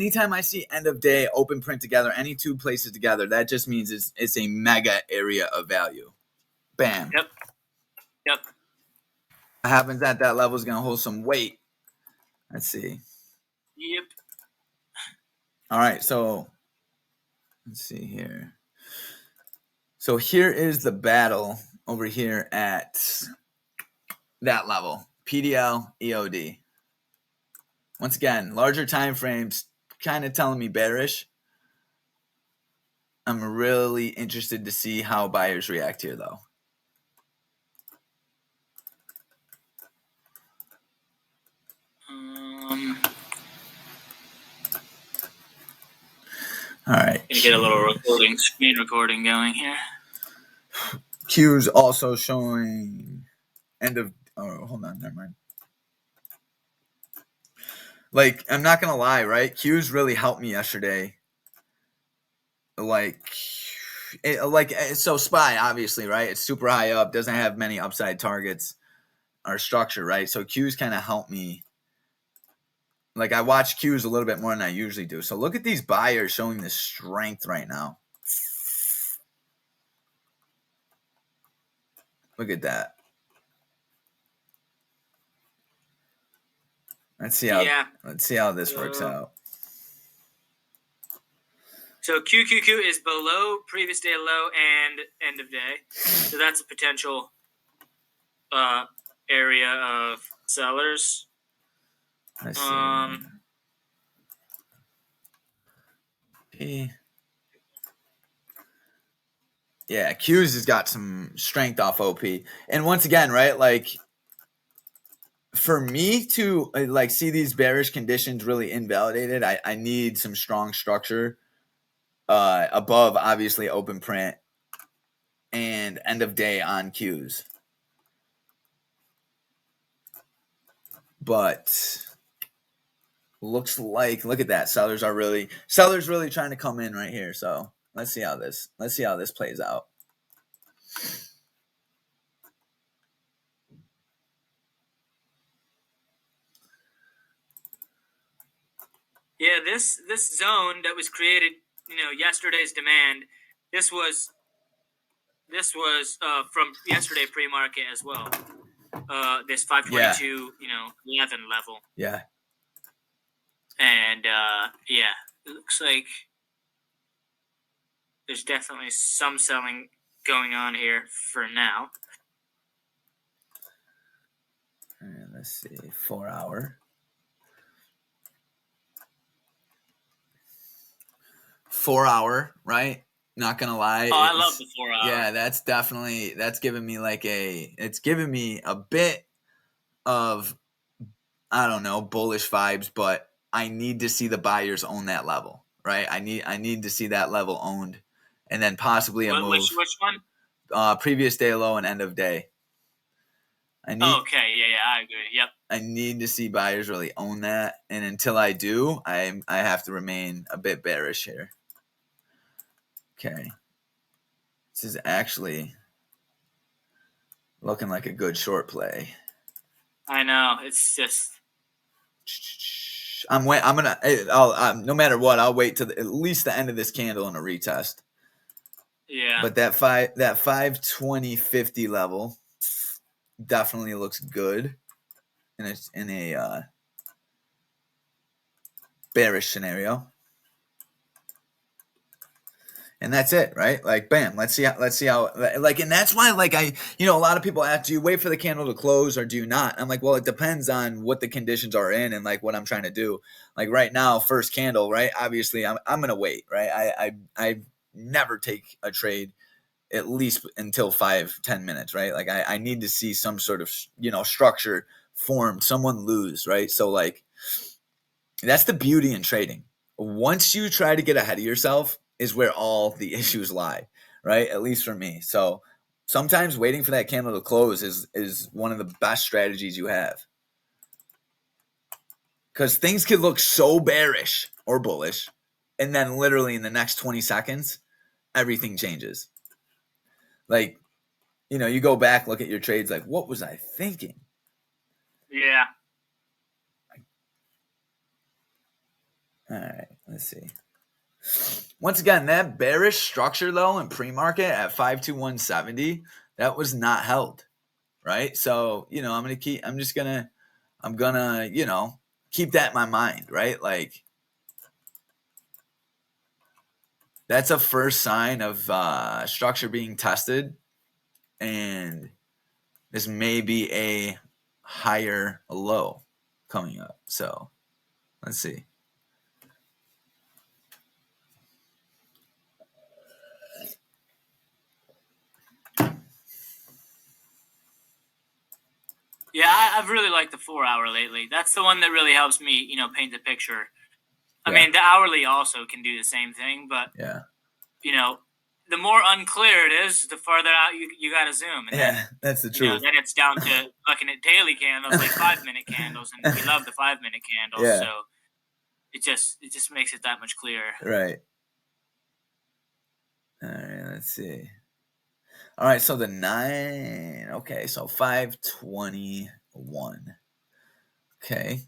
anytime I see end of day, open print together, any two places together, that just means it's a mega area of value. Bam. Yep. What happens at that level is going to hold some weight. Let's see. Yep. All right, so let's see here. So here is the battle over here at that level, PDL, EOD. Once again, larger time frames kind of telling me bearish. I'm really interested to see how buyers react here, though. All right. Gonna get a little screen recording going here. Q's also showing end of. Oh, hold on, never mind. Like, I'm not gonna lie, right? Q's really helped me yesterday. So SPY, obviously, right? It's super high up, doesn't have many upside targets or structure, right? So Q's kind of helped me. Like, I watch Q's a little bit more than I usually do. So look at these buyers showing this strength right now. Look at that. Let's see how this works out. So QQQ is below previous day low and end of day. So that's a potential area of sellers. I see. Yeah, Q's has got some strength off OP. And once again, right, like, for me to like see these bearish conditions really invalidated, I need some strong structure above, obviously, open print and end of day on Q's. But looks like, look at that, sellers really trying to come in right here. So let's see how this plays out. Yeah, this zone that was created, yesterday's demand. This was from yesterday pre-market as well. This 522, 11 level. Yeah. And it looks like there's definitely some selling going on here for now. And let's see, 4 hour. 4 hour, right? Not gonna lie. Oh, I love the 4 hour. Yeah, that's giving me a bit of, I don't know, bullish vibes, but I need to see the buyers own that level, right? I need to see that level owned, and then possibly a move. Which one? Previous day low and end of day. Okay, yeah, I agree. Yep. I need to see buyers really own that, and until I do, I have to remain a bit bearish here. Okay. This is actually looking like a good short play. I know. It's just. No matter what, I'll wait till at least the end of this candle in a retest. Yeah. But that 520.50 level definitely looks good in a bearish scenario. And that's it, right? Like, bam, let's see how, like, and that's why, like, a lot of people ask, do you wait for the candle to close or do you not? I'm like, well, it depends on what the conditions are in and like what I'm trying to do. Like right now, first candle, right? Obviously I'm going to wait, right? I never take a trade at least until 5-10 minutes, right? Like I need to see some sort of, structure formed, someone lose, right? So like, that's the beauty in trading. Once you try to get ahead of yourself is where all the issues lie, right? At least for me. So sometimes waiting for that candle to close is one of the best strategies you have. Because things could look so bearish or bullish, and then literally in the next 20 seconds, everything changes. Like, you go back, look at your trades, like, what was I thinking? Yeah. All right, let's see. Once again, that bearish structure though in pre-market at 52170, that was not held, right? So, you know, I'm gonna, you know, keep that in my mind, right? Like, that's a first sign of structure being tested, and this may be a higher low coming up. So let's see. Yeah, I've really liked the 4 hour lately. That's the one that really helps me, you know, paint the picture. I mean, the hourly also can do the same thing, but yeah, you know, the more unclear it is, the farther out you got to zoom. And yeah, then, that's the you know, truth. then it's down to looking at daily candles, like 5-minute candles, and we love the 5-minute candles. Yeah. So it just makes it that much clearer. Right. All right, let's see. All right, so the 9, okay, so 521. Okay.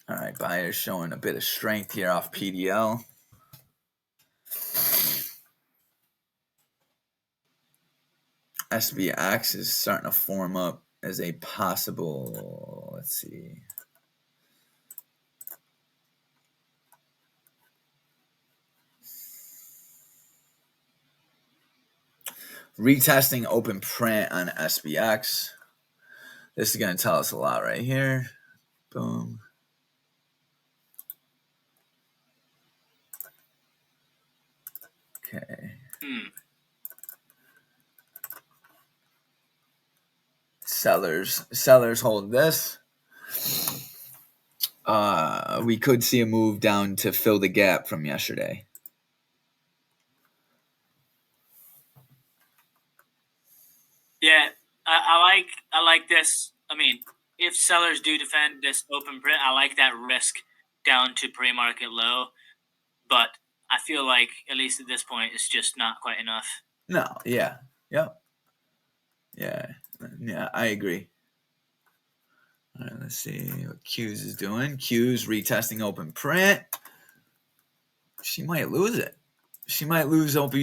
All right, buyers showing a bit of strength here off PDL. SBX is starting to form up as a possible, let's see. Retesting open print on SBX. This is going to tell us a lot right here. Boom. Okay. Sellers hold this. We could see a move down to fill the gap from yesterday. Yeah, I like this. I mean, if sellers do defend this open print, I like that risk down to pre-market low. But I feel like, at least at this point, it's just not quite enough. No, yeah. Yep. Yeah. Yeah, I agree. All right, let's see what Q's is doing. Q's retesting open print. She might lose it. She might lose OP.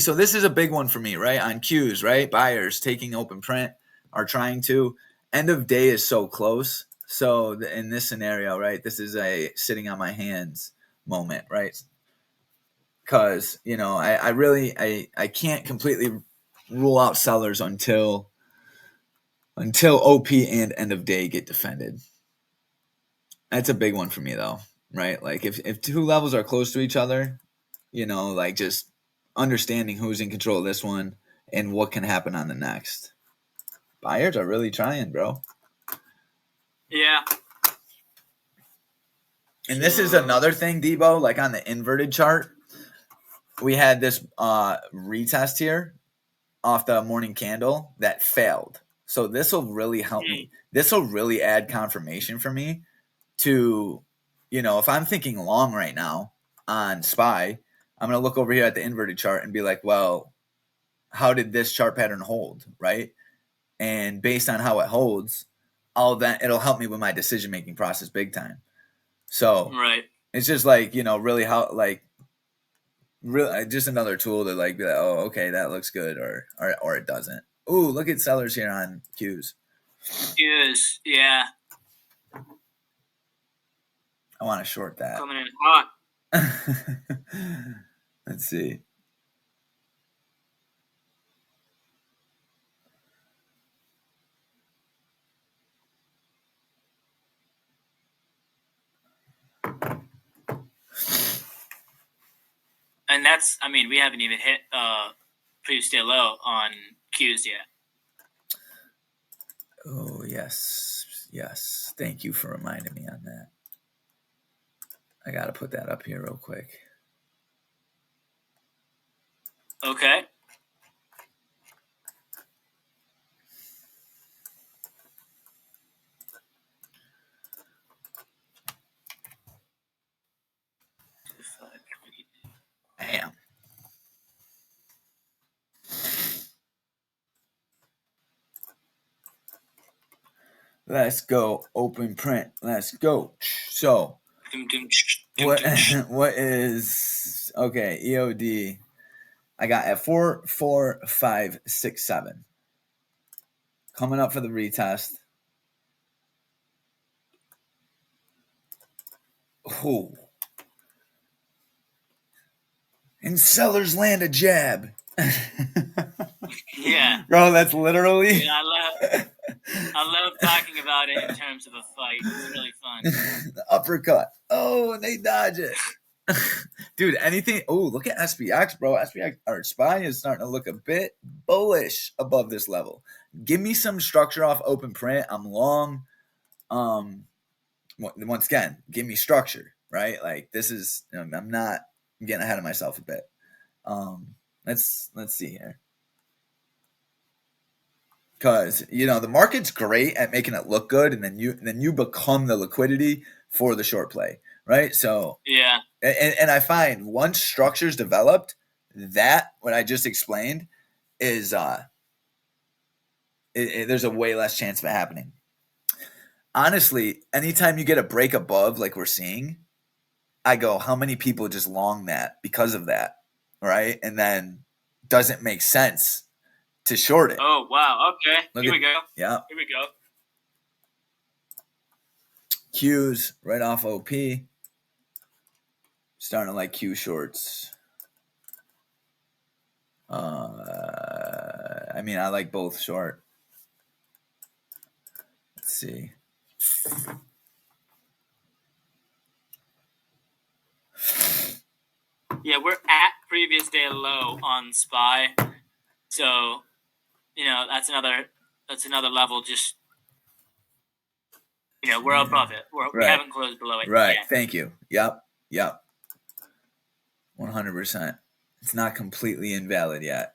So this is a big one for me, right? On Q's, right? Buyers taking open print are trying to. End of day is so close. So in this scenario, right, this is a sitting on my hands moment, right? Because, you know, I really can't completely rule out sellers until OP and end of day get defended. That's a big one for me though, right? Like if two levels are close to each other, you know, like just understanding who's in control of this one and what can happen on the next. Buyers are really trying, bro. Yeah. And this is another thing, Debo, like on the inverted chart, we had this retest here off the morning candle that failed. So this will really help me. This will really add confirmation for me to, you know, if I'm thinking long right now on SPY, I'm going to look over here at the inverted chart and be like, well, how did this chart pattern hold, right? And based on how it holds, all that, it'll help me with my decision-making process big time. So right. It's just like, you know, really how, like, really just another tool to like be like, oh, okay, that looks good, or it doesn't. Ooh, look at sellers here on Q's. Q's, yeah. I want to short that. Coming in hot. Let's see. And that's, I mean, we haven't even hit previous day low on Q's yet. Oh, yes. Yes. Thank you for reminding me on that. I got to put that up here real quick. Okay. Damn. Let's go. Open print. Let's go. So, what is okay? EOD. I got at 4, 4, 5, 6, 7. Coming up for the retest. Oh. And sellers land a jab. Yeah. Bro, that's literally. Yeah, I love talking about it in terms of a fight. It's really fun. The uppercut. Oh, and they dodge it. Dude, anything. Oh, look at SPX, bro. SPX or SPY is starting to look a bit bullish above this level. Give me some structure off open print. I'm long. Once again, give me structure, right? Like this is. I'm getting ahead of myself a bit. Let's see here. Because the market's great at making it look good, and then you become the liquidity for the short play, right? So yeah, and I find once structure's developed, that what I just explained is there's a way less chance of it happening. Honestly, anytime you get a break above like we're seeing, I go, how many people just long that because of that, right? And then doesn't make sense to short it. Oh, wow. Okay. Here we go. Yeah. Here we go. Qs right off OP. Starting to like Q shorts. I mean, I like both short. Let's see. Yeah, we're at previous day low on SPY. So, that's another level. Just, we're above it. We haven't closed below it Right. yet. Thank you. Yep. 100%. It's not completely invalid yet.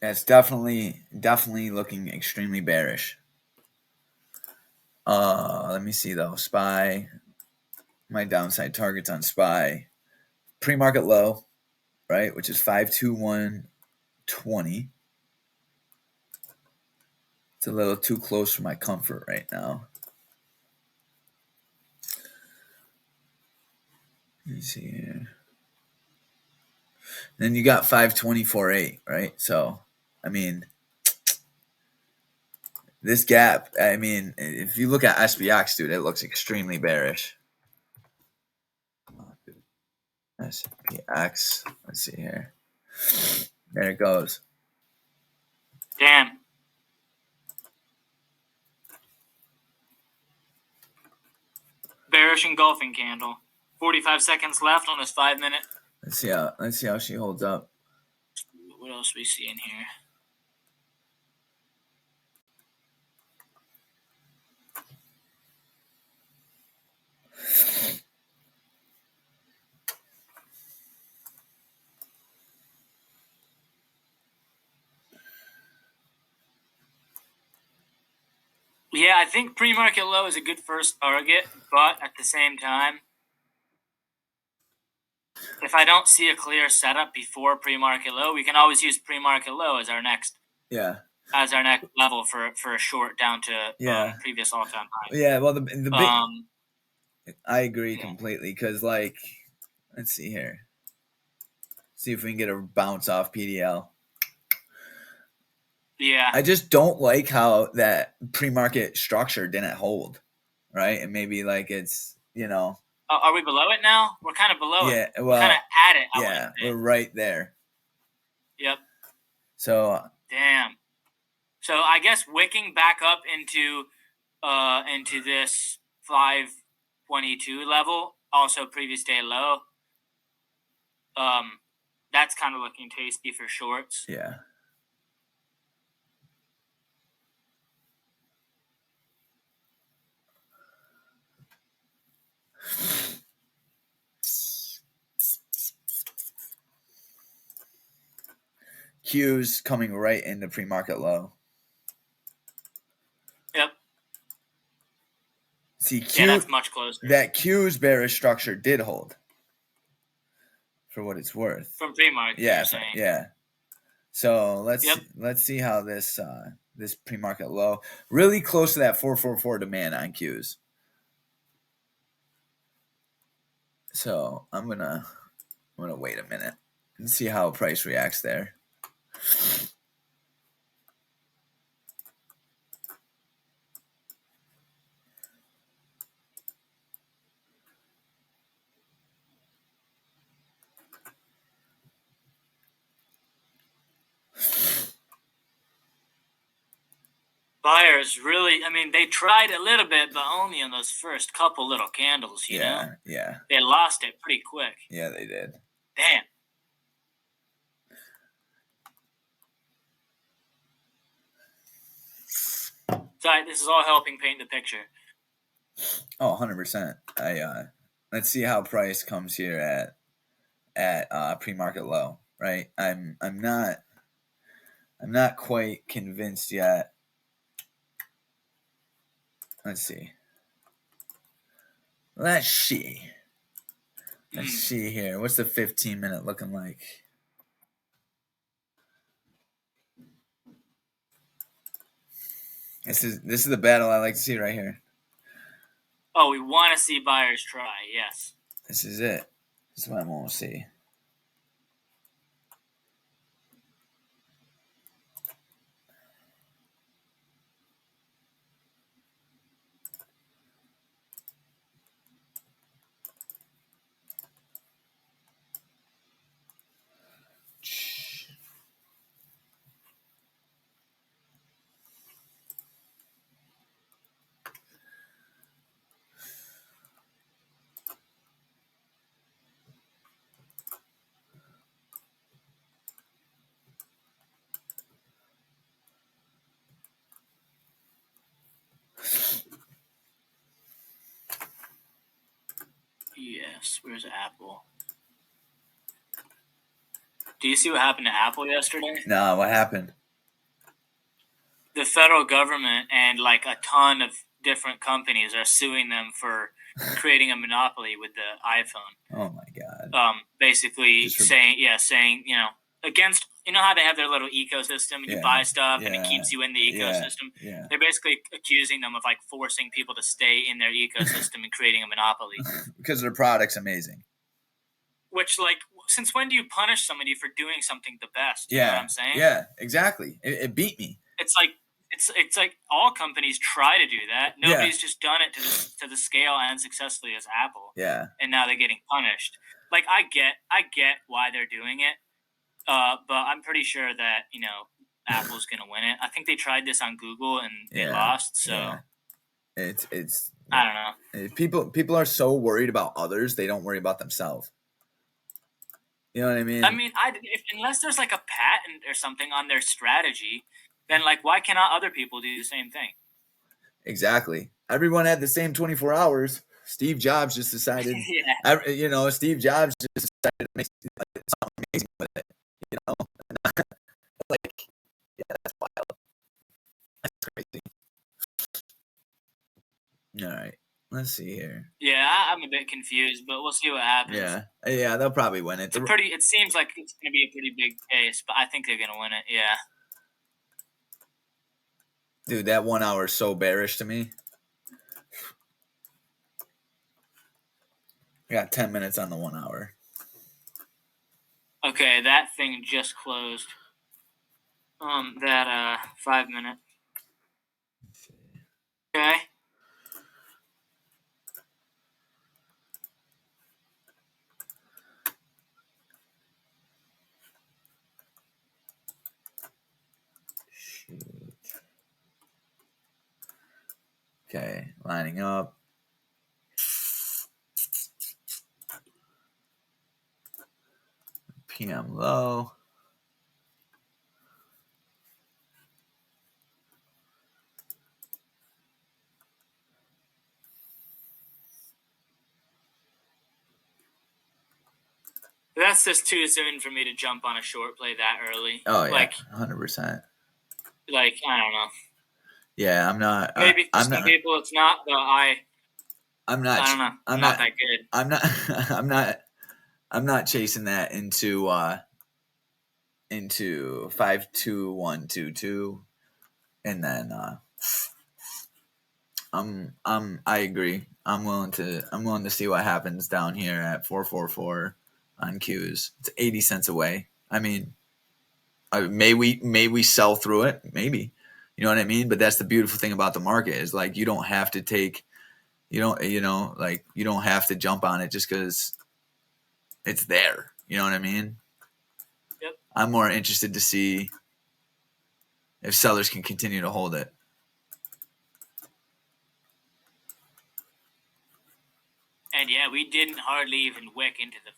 That's definitely looking extremely bearish. Let me see though. SPY. My downside targets on SPY. Pre-market low, right, which is 521.20. It's a little too close for my comfort right now. Let me see here. Then you got 524.8, right? So, I mean, this gap, I mean, if you look at SPX, dude, it looks extremely bearish. SPX, let's see here. There it goes. Damn. Bearish engulfing candle. 45 seconds left on this 5-minute. Let's see how she holds up. What else we see in here? Yeah, I think pre-market low is a good first target, but at the same time, if I don't see a clear setup before pre-market low, we can always use pre-market low as our next level for a short down to previous all-time high. Yeah, well, the big, I agree completely because, like, let's see here. See if we can get a bounce off PDL. Yeah. I just don't like how that pre-market structure didn't hold, right? And maybe like it's, Are we below it now? We're kind of below it. Well, we're kind of at it. Yeah, we're right there. Yep. So. Damn. So I guess wicking back up into this 5 22 level, also previous day low. That's kind of looking tasty for shorts. Yeah. Q's coming right into pre-market low. Yep. See, Q, yeah, that's much closer. That Q's bearish structure did hold, for what it's worth. From pre-market, yeah, you're saying. Yeah. So let's see how this this pre-market low, really close to that 444 demand on Q's. So I'm gonna wait a minute and see how price reacts there. Buyers really, I mean, they tried a little bit, but only in those first couple little candles, you know? Yeah. They lost it pretty quick. Yeah, they did. Damn. Sorry, this is all helping paint the picture. Oh, 100%. Let's see how price comes here at pre-market low, right? I'm not quite convinced yet. Let's see. Let's see here. What's the 15-minute looking like? This is the battle I like to see right here. Oh, we want to see buyers try. Yes. This is it. This is what I want to see. Yes. Where's Apple? Do you see what happened to Apple yesterday? Nah, what happened? The federal government and like a ton of different companies are suing them for creating a monopoly with the iPhone. Oh my god. Basically saying, you know, against, you know how they have their little ecosystem and you buy stuff and it keeps you in the ecosystem? Yeah. They're basically accusing them of like forcing people to stay in their ecosystem and creating a monopoly. Because their product's amazing. Which, like, since when do you punish somebody for doing something the best? You Yeah. know what I'm saying? Yeah, exactly. It beat me. It's like all companies try to do that. Nobody's just done it to the scale and successfully as Apple. Yeah. And now they're getting punished. Like, I get why they're doing it. But I'm pretty sure that, you know, Apple's going to win it. I think they tried this on Google and they lost. So it's I don't know. People are so worried about others, they don't worry about themselves. You know what I mean? I mean, unless there's like a patent or something on their strategy, then like why cannot other people do the same thing? Exactly. Everyone had the same 24 hours. Steve Jobs just decided. You know, Steve Jobs just decided to make something amazing with it. You know, like, yeah, that's wild. That's crazy. All right, let's see here. Yeah, I'm a bit confused, but we'll see what happens. Yeah, they'll probably win it. It seems like it's going to be a pretty big case, but I think they're going to win it. Yeah. Dude, that 1 hour is so bearish to me. I got 10 minutes on the 1 hour. Okay, that thing just closed. That 5 minute. Okay. Okay, lining up. PM low. That's just too soon for me to jump on a short play that early. Oh yeah, like 100%. Like, I don't know. Yeah, I'm not. Maybe for I'm some not. people it's not, but I'm not. I don't know. I'm not not that good. I'm not. I'm not. I'm not chasing that into 5-2-1-2-2, and then I agree. I'm willing to see what happens down here at 444 on Qs. It's 80 cents away. I mean, may we sell through it? Maybe. You know what I mean? But that's the beautiful thing about the market is like you don't have to take you don't have to jump on it just because it's there. You know what I mean? Yep. I'm more interested to see if sellers can continue to hold it. And yeah, we didn't hardly even wick into the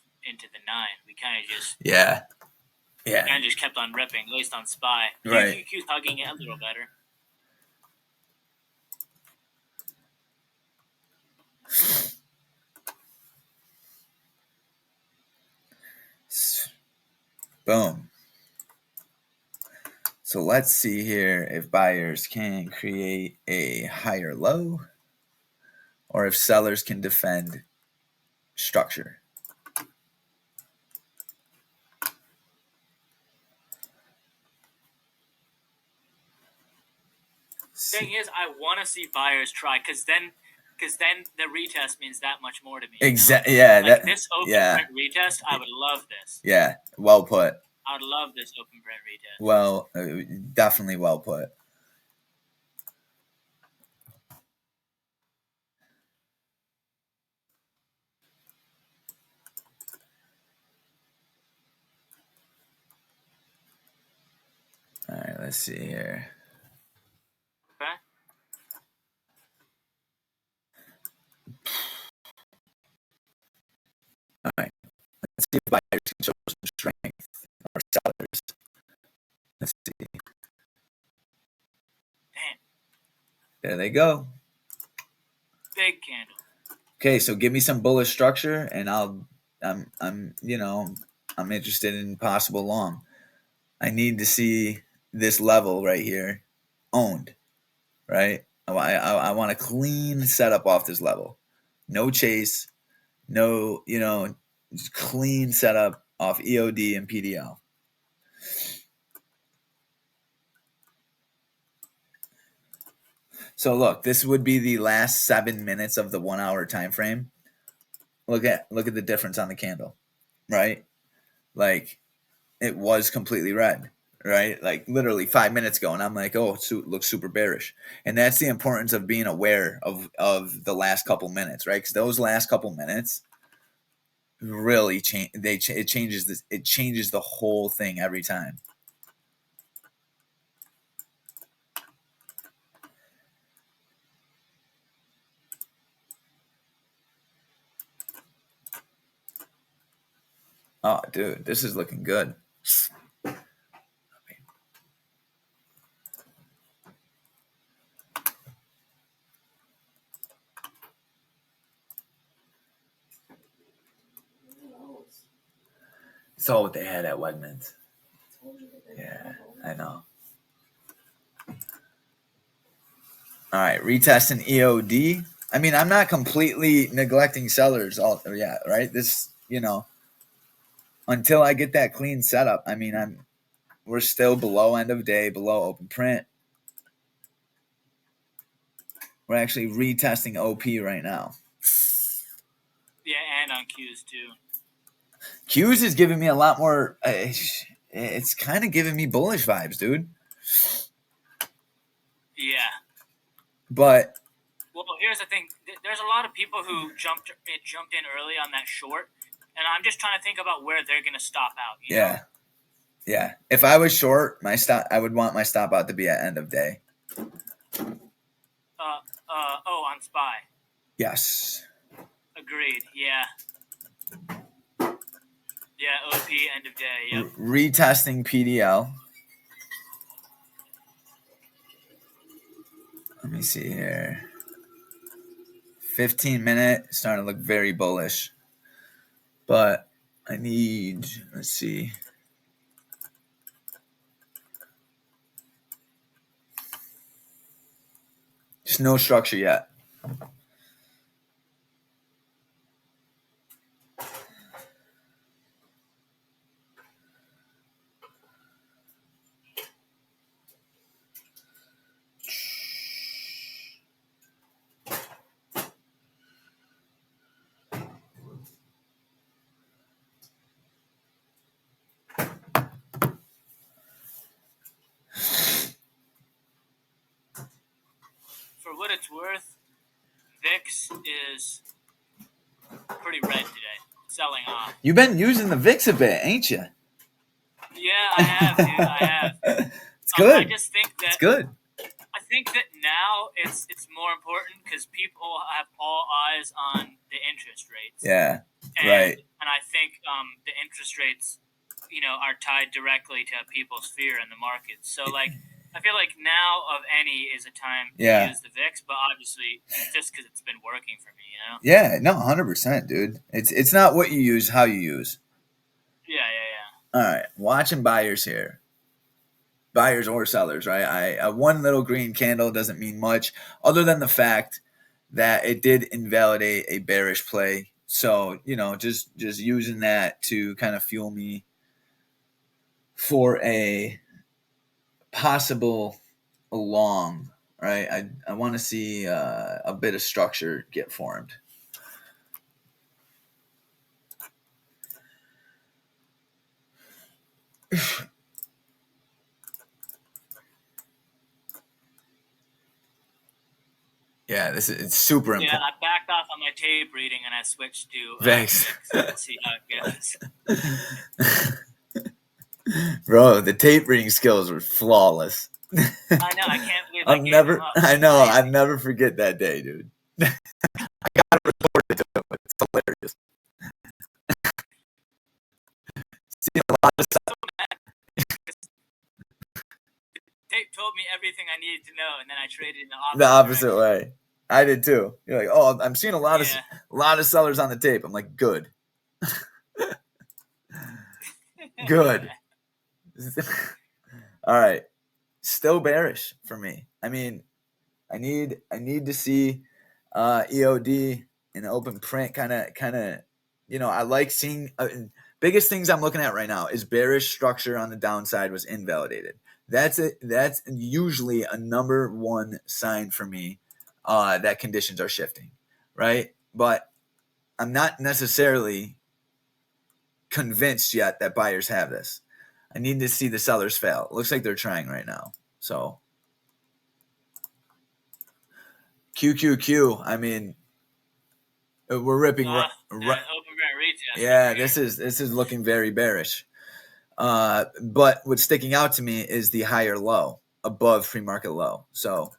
9. We kind of just kind of just kept on ripping, at least on SPY. Right. QQQ's hugging it a little better. Boom. So let's see here if buyers can create a higher low or if sellers can defend structure. Thing is, I want to see buyers try because then the retest means that much more to me. Exactly. You know? Yeah. Like this open print retest, I would love this. Yeah. Well put. I would love this open print retest. Well, definitely well put. All right. Let's see here. Okay. All right. Let's see if buyers can show some strength or sellers. Let's see. Damn. There they go. Big candle. Okay, so give me some bullish structure, and I'm interested in possible long. I need to see this level right here owned, right? I want a clean setup off this level, no chase, no just clean setup off EOD and PDL. So look, this would be the last 7 minutes of the 1 hour time frame. Look at the difference on the candle, right? Like it was completely red, right? Like literally 5 minutes ago, and I'm like, oh, it looks super bearish. And that's the importance of being aware of the last couple minutes, right? Because those last couple minutes really change. It changes this. It changes the whole thing every time. Oh, dude, this is looking good. It's all what they had at Wegmans. Yeah, I know. All right, retesting EOD. I mean, I'm not completely neglecting sellers. Right. This, until I get that clean setup. I mean, we're still below end of day, below open print. We're actually retesting OP right now. Yeah, and on Qs too. Qs is giving me a lot more. It's kind of giving me bullish vibes, dude. Yeah. But well, here's the thing. There's a lot of people who jumped in early on that short, and I'm just trying to think about where they're going to stop out. You know? Yeah. If I was short, I would want my stop out to be at end of day. On SPY. Yes. Agreed. Yeah. Yeah, OP end of day. Yep. Retesting PDL. Let me see here. 15-minute, starting to look very bullish. But I need, let's see. Just no structure yet. For what it's worth, VIX is pretty red today, selling off. You've been using the VIX a bit, ain't you? Yeah, I have, dude. I have. It's good. I just think that it's good. I think that now it's more important because people have all eyes on the interest rates. Yeah, right. And I think the interest rates, are tied directly to people's fear in the market. So, like, I feel like now of any is a time to use the VIX, but obviously just because it's been working for me, Yeah, no, 100%, dude. It's not what you use, how you use. Yeah. All right, watching buyers here. Buyers or sellers, right? One little green candle doesn't mean much other than the fact that it did invalidate a bearish play. So, just using that to kind of fuel me for a possible long, right? I want to see a bit of structure get formed. Yeah, it's super important. Yeah, I backed off on my tape reading and I switched to VIX. Let's see how it goes. Bro, the tape reading skills were flawless. I know, I can't believe I'll never forget that day, dude. I gotta report it to him. It's hilarious. Seen a lot of stuff. Tape told me everything I needed to know, and then I traded in the opposite way. I did too. You're like, oh, I'm seeing a lot of sellers on the tape. I'm like, good. Good. All right. Still bearish for me. I mean, I need to see EOD in open print kind of I like seeing biggest things I'm looking at right now is bearish structure on the downside was invalidated. That's usually a number one sign for me that conditions are shifting, right? But I'm not necessarily convinced yet that buyers have this. I need to see the sellers fail. It looks like they're trying right now. So QQQ, I mean, we're ripping. Open print retest. Yeah, this is looking very bearish. But what's sticking out to me is the higher low above pre-market low. So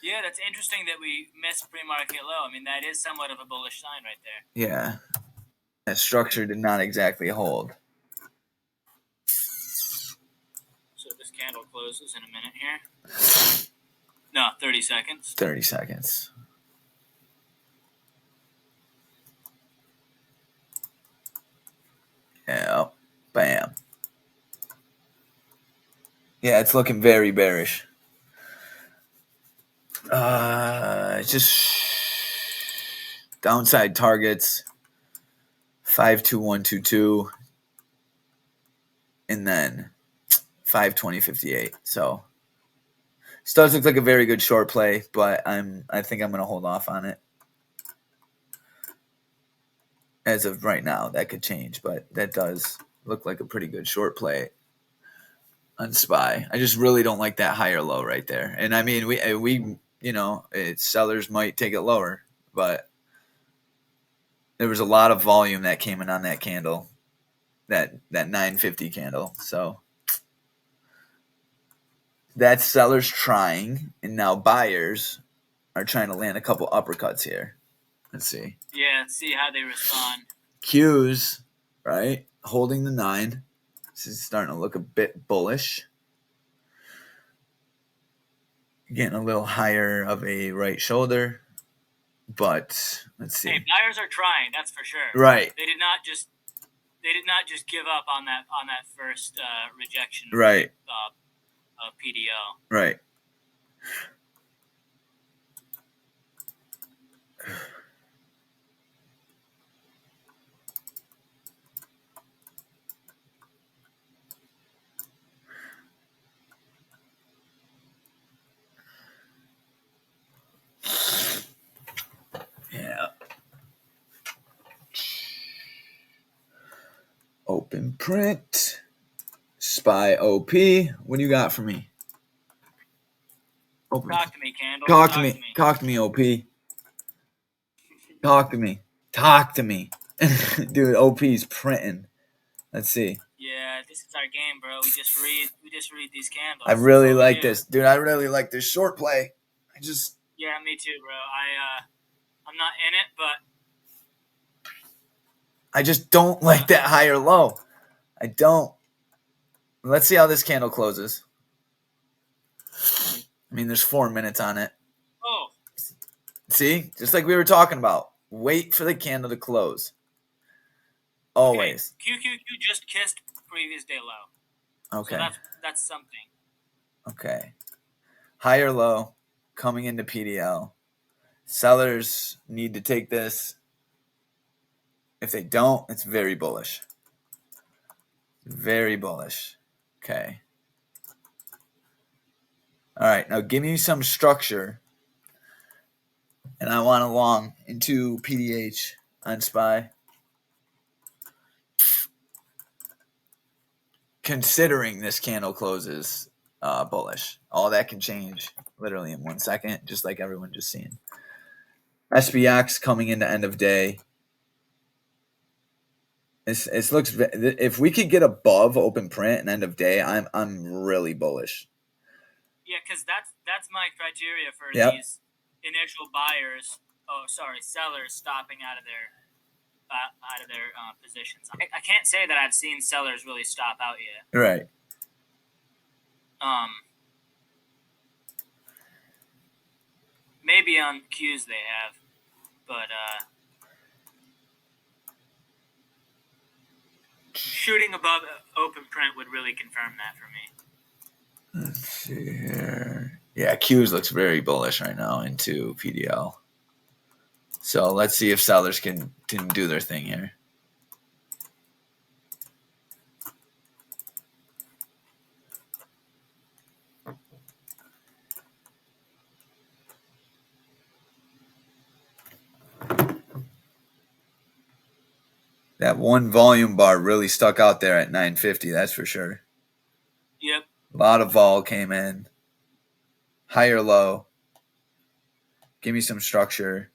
yeah, that's interesting that we missed pre-market low. I mean, that is somewhat of a bullish sign right there. Yeah, that structure did not exactly hold. So this candle closes in a minute here. No, 30 seconds. 30 seconds. Yeah, bam. Yeah, it's looking very bearish. Just downside targets 52122 and then 52058. So still does look like a very good short play, but I think I'm going to hold off on it. As of right now, that could change, but that does look like a pretty good short play on SPY. I just really don't like that higher low right there. And I mean, we sellers might take it lower, but there was a lot of volume that came in on that candle, that 950 candle. So that's sellers trying, and now buyers are trying to land a couple uppercuts here. Let's see. Yeah, let's see how they respond. Q's, right? Holding the 9. This is starting to look a bit bullish. Getting a little higher of a right shoulder. But let's see. Hey, buyers are trying, that's for sure. Right. They did not just give up on that first rejection. Right. PDO. Right. Yeah. Open print. SPY OP. What do you got for me? Open. Talk to me, Candle. Talk to me. Talk to me, OP. Talk to me. Talk to me. Dude, OP's printing. Let's see. Yeah, this is our game, bro. We just read these candles. I really like this. Dude, I really like this short play. Yeah, me too, bro. I'm not in it, but I just don't like that higher low. I don't. Let's see how this candle closes. I mean, there's 4 minutes on it. Oh. See? Just like we were talking about. Wait for the candle to close. Always. Okay. QQQ just kissed previous day low. Okay. So that's something. Okay. Higher low coming into PDL. Sellers need to take this. If they don't, it's very bullish. Very bullish. Okay. All right. Now give me some structure. And I want a long into PDH on SPY. Considering this candle closes bullish. All that can change literally in 1 second, just like everyone just seen. SPX coming into end of day. It looks, if we could get above open print and end of day, I'm really bullish. Yeah, because that's my criteria for these initial buyers. Oh, sorry, sellers stopping out of their positions. I can't say that I've seen sellers really stop out yet. Right. Maybe on Qs they have, but shooting above open print would really confirm that for me. Let's see here. Yeah, Qs looks very bullish right now into PDL. So let's see if sellers can do their thing here. That one volume bar really stuck out there at 950, that's for sure. Yep. A lot of vol came in. Higher low. Give me some structure.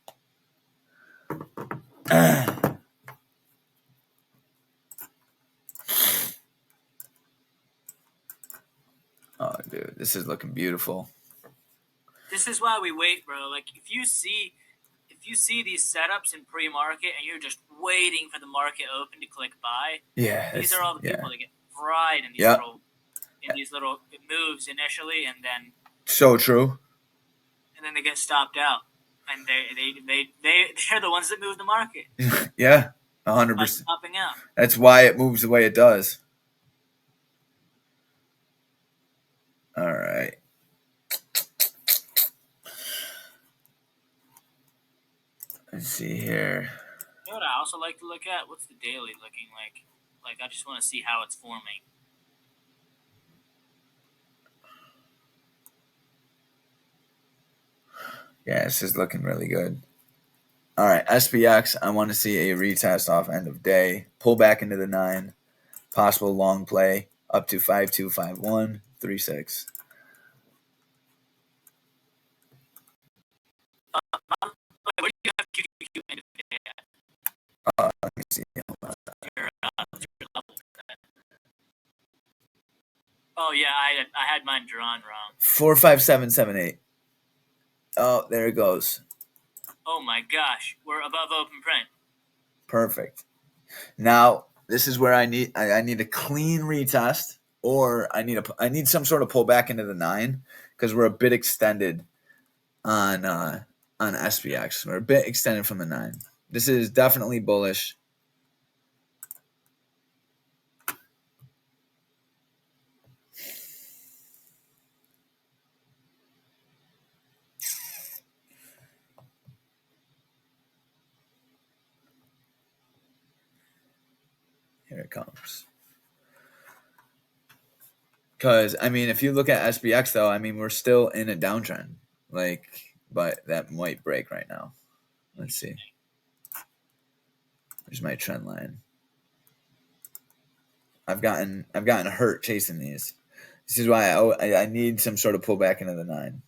Oh, dude, this is looking beautiful. This is why we wait, bro. Like if you see these setups in pre-market and you're just waiting for the market open to click buy, these are all the people that get fried in these little moves initially, and then so true. And then they get stopped out, and they're the ones that move the market. Yeah, 100%. Stopping out. That's why it moves the way it does. All right. Let's see here. You know what I also like to look at? What's the daily looking like? Like, I just want to see how it's forming. Yeah, this is looking really good. All right, SPX, I want to see a retest off end of day. Pull back into the 9. Possible long play up to 5251, 36. Where do you have QQQ end of day at? Let me see. Oh, yeah, I had mine drawn wrong. 45778. Oh, there it goes. Oh my gosh, we're above open print. Perfect. Now this is where I need a clean retest, or I need some sort of pullback into the 9 because we're a bit extended on SPX. We're a bit extended from the 9. This is definitely bullish. Here it comes. Because I mean, if you look at SPX though, I mean, we're still in a downtrend. But that might break right now. Let's see. Here's my trend line. I've gotten hurt chasing these. This is why I need some sort of pullback into the 9.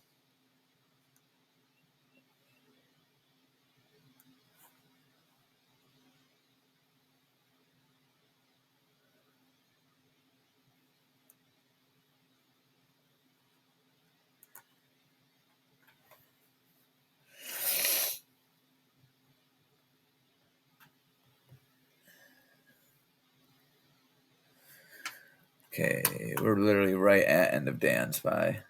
Okay, we're literally right at end of day on SPY.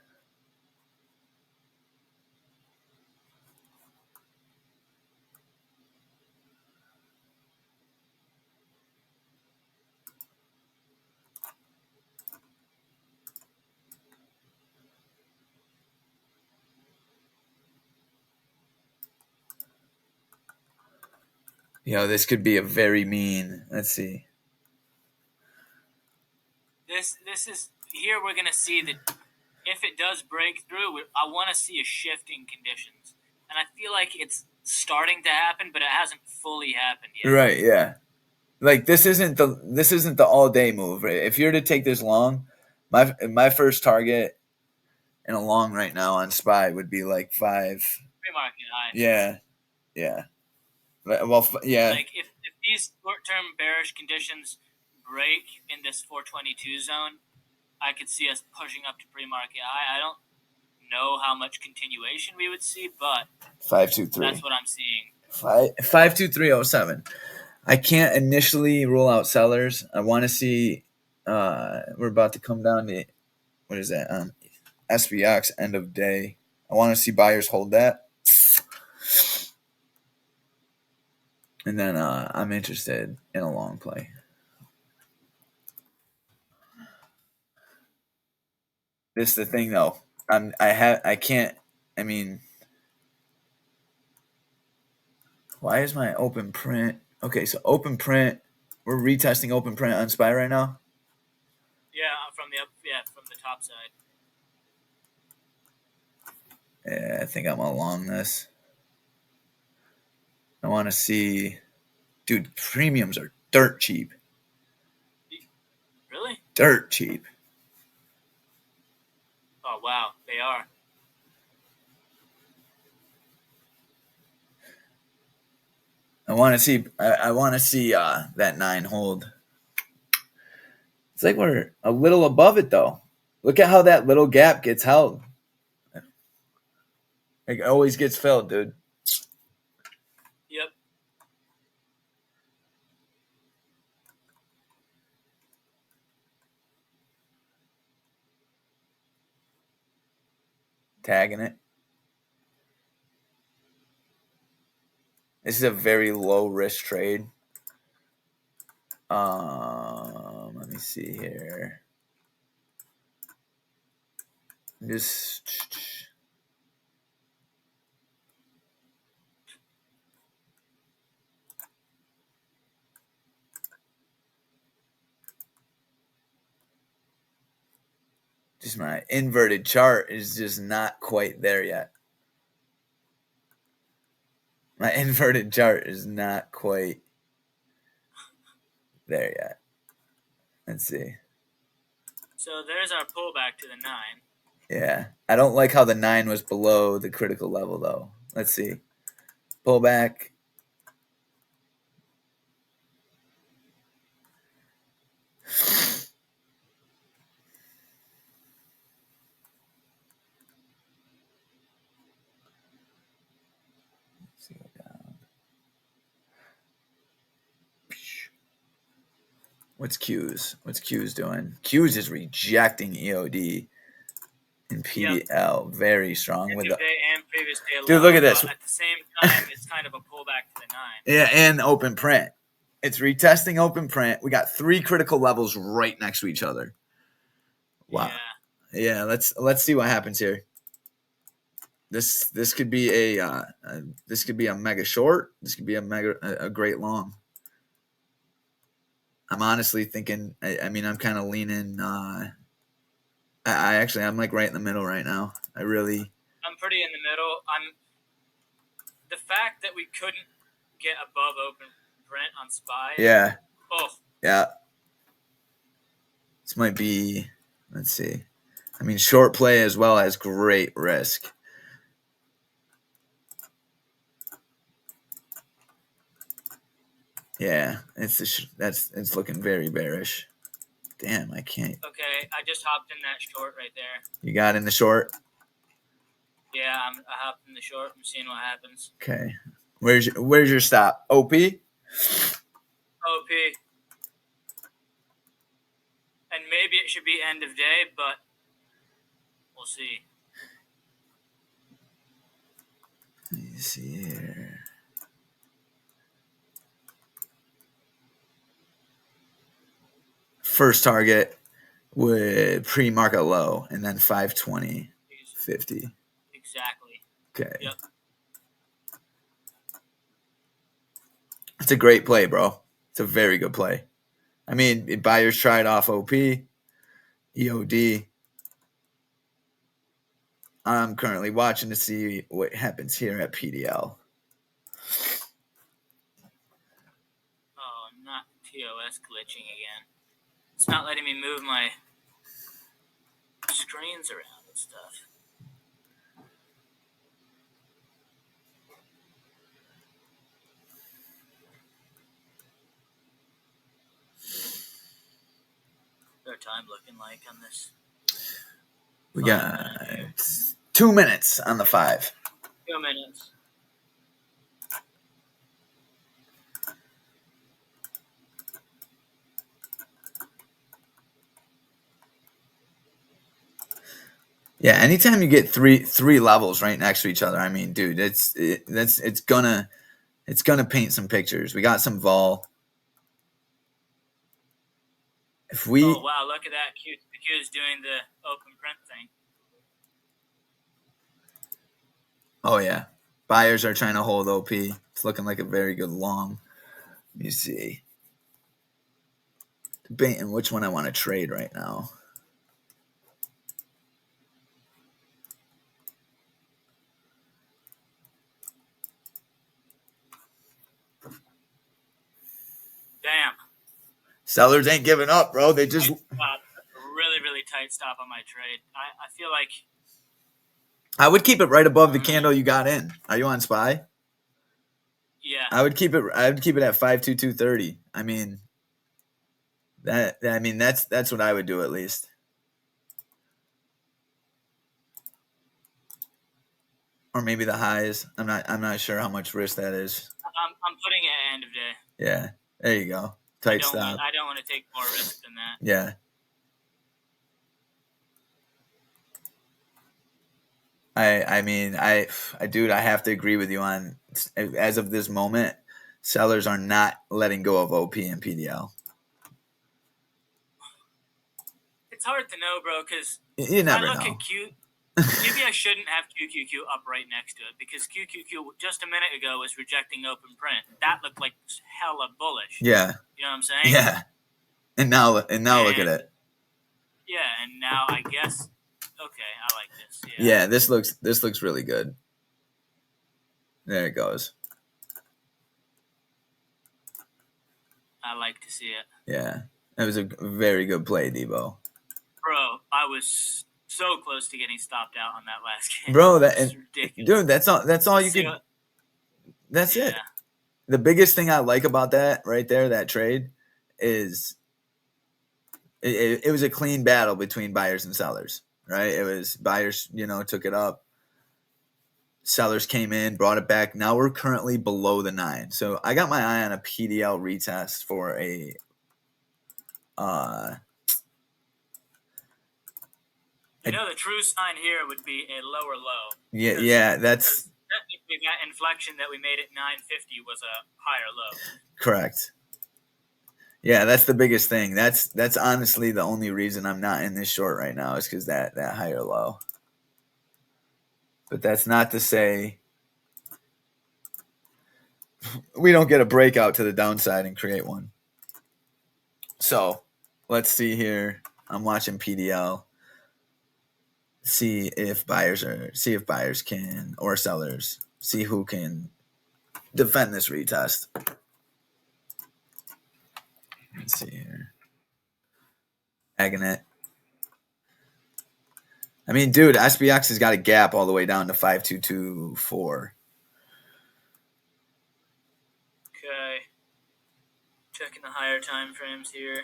This could be a very mean. Let's see. This is here. We're gonna see that if it does break through, I want to see a shift in conditions, and I feel like it's starting to happen, but it hasn't fully happened yet. Right? Yeah. Like this isn't the all day move. Right? If you're to take this long, my first target in a long right now on SPY would be like 5. Pre-market high. Yeah. Yeah. Well, yeah. Like if these short-term bearish conditions break in this 422 zone, I could see us pushing up to pre-market high. I don't know how much continuation we would see, but 523. That's what I'm seeing. 52307. I can't initially rule out sellers. I want to see. We're about to come down to what is that? SPX end of day. I want to see buyers hold that, and then I'm interested in a long play. This is the thing though. I can't. I mean, why is my open print? Okay, so open print. We're retesting open print on SPY right now. Yeah, from the top side. Yeah, I think I'm along this. I want to see, dude. Premiums are dirt cheap. Really? Dirt cheap. Oh wow, they are. I want to see. I want to see that 9 hold. It's like we're a little above it though. Look at how that little gap gets held. It always gets filled, dude. Yep. Tagging it. This is a very low risk trade. Let me see here. Just my inverted chart is just not quite there yet. My inverted chart is not quite there yet. Let's see. So there's our pullback to the 9. Yeah. I don't like how the 9 was below the critical level, though. Let's see. Pullback. What's Q's? What's Q's doing? Q's is rejecting EOD and PDL. Very strong with the day and previous day dude. Look at this. At the same time, it's kind of a pullback to the 9. Yeah, and open print. It's retesting open print. We got 3 critical levels right next to each other. Wow. Yeah. Let's see what happens here. This could be a mega short. This could be a great long. I'm honestly thinking. I mean, I'm kind of leaning. I'm like right in the middle right now. I'm pretty in the middle. The fact that we couldn't get above open print on SPY. Yeah. Oh. Yeah. This might be. Let's see. I mean, short play as well as great risk. Yeah, it's looking very bearish. Damn, I can't. Okay, I just hopped in that short right there. You got in the short? Yeah, I hopped in the short. I'm seeing what happens. Okay. Where's your stop? OP? OP. And maybe it should be end of day, but we'll see. Let me see here. First target with pre-market low and then 520, 50. Exactly. Okay. Yep. It's a great play, bro. It's a very good play. I mean, buyers tried off OP, EOD. I'm currently watching to see what happens here at PDL. Oh, not TOS glitching again. It's not letting me move my screens around and stuff. What's our time looking like on this? We got 2 minutes on the 5. 2 minutes. Yeah, anytime you get three levels right next to each other, I mean, dude, it's gonna paint some pictures. We got some vol. If we Oh wow, look at that. Q is doing the open print thing. Oh yeah. Buyers are trying to hold OP. It's looking like a very good long. Let me see. Debating which one I want to trade right now. Damn. Sellers ain't giving up, bro. They just really, really tight stop on my trade. I feel like I would keep it right above the candle you got in. Are you on SPY? Yeah. I would keep it at 52230. I mean that's what I would do at least. Or maybe the highs. I'm not sure how much risk that is. I'm putting it at end of day. Yeah. There you go. Tight stop. I don't want to take more risk than that. Yeah. Dude, I have to agree with you on, as of this moment, sellers are not letting go of OP and PDL. It's hard to know, bro, because you never know. At Q, maybe I shouldn't have QQQ up right next to it, because QQQ just a minute ago was rejecting open print. That looked like hella bullish. Yeah. You know what I'm saying? Yeah. And now look at it. Yeah, and now I guess. Okay, I like this. Yeah, this looks really good. There it goes. I like to see it. Yeah, that was a very good play, Debo. Bro, I was so close to getting stopped out on that last game. Bro, that's ridiculous. Dude, that's all you can. That's it. The biggest thing I like about that right there, that trade, is it was a clean battle between buyers and sellers. Right? It was buyers, took it up. Sellers came in, brought it back. Now we're currently below the 9. So I got my eye on a PDL retest for a The true sign here would be a lower low. Yeah, that's technically that inflection that we made at 950 was a higher low. Correct. Yeah, that's the biggest thing. That's honestly the only reason I'm not in this short right now is because that higher low. But that's not to say we don't get a breakout to the downside and create one. So let's see here. I'm watching PDL. See if buyers can, or sellers, see who can defend this retest. Let's see here. Agnet. I mean, dude, SPX has got a gap all the way down to 5224. Okay. Checking the higher time frames here.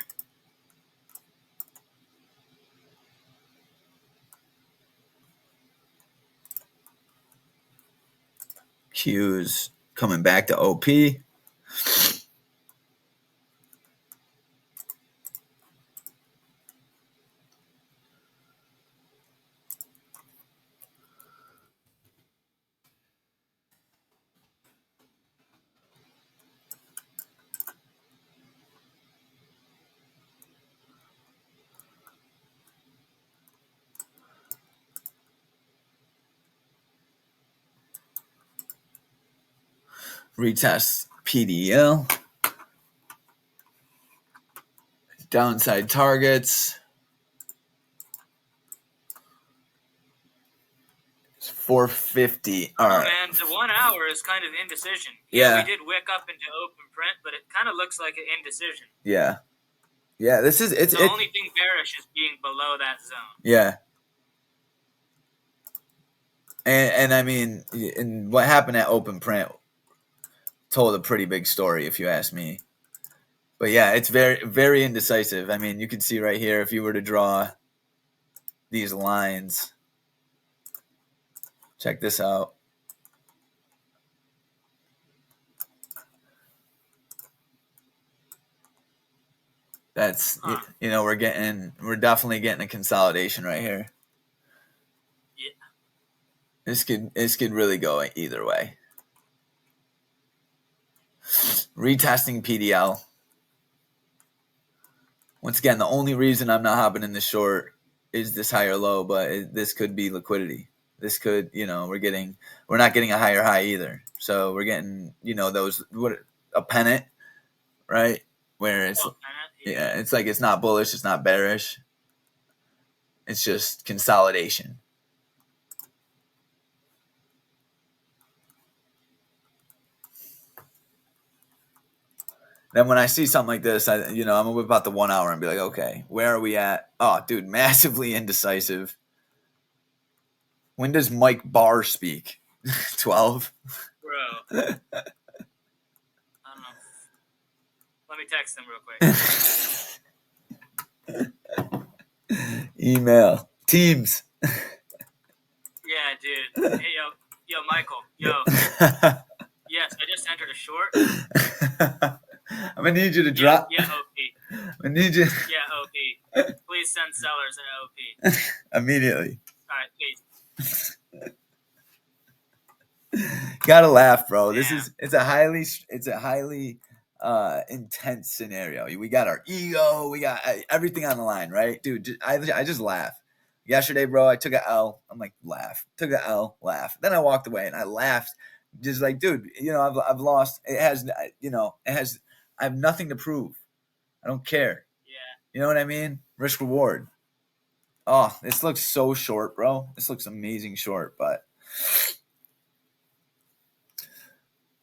Q's coming back to OP. Retest PDL. Downside targets. 450. All right. Man, the 1 hour is kind of indecision. Yeah. We did wick up into open print, but it kind of looks like an indecision. Yeah. Yeah, this is the only thing bearish is being below that zone. Yeah. And I mean, and what happened at open print told a pretty big story, if you ask me. But yeah, it's very, very indecisive. I mean, you can see right here, if you were to draw these lines, check this out. That's, we're definitely getting a consolidation right here. Yeah. This could really go either way. Retesting PDL. Once again, the only reason I'm not hopping in the short is this higher low, but this could be liquidity. This could, we're not getting a higher high either. So we're getting, a pennant, right? Where it's, it's like it's not bullish, it's not bearish. It's just consolidation. Then when I see something like this, I'm gonna whip out the 1 hour and be like, okay, where are we at? Oh, dude, massively indecisive. When does Mike Barr speak? 12? Bro. I don't know. Let me text him real quick. Email. Teams. Yeah, dude. Hey, yo, Michael. Yo. Yes, I just entered a short. I'm going to need you to drop. Yeah, OP. I need you. Yeah, OP. Please send sellers an OP. Immediately. All right, please. Gotta laugh, bro. Yeah. It's a highly intense scenario. We got our ego, we got everything on the line, right? Dude, I just laugh. Yesterday, bro, I took an L. I'm like, laugh. Took an L, laugh. Then I walked away and I laughed. Just like, dude, I've lost. It has, I have nothing to prove. I don't care. Yeah. You know what I mean? Risk reward. Oh, this looks so short, bro. This looks amazing short, but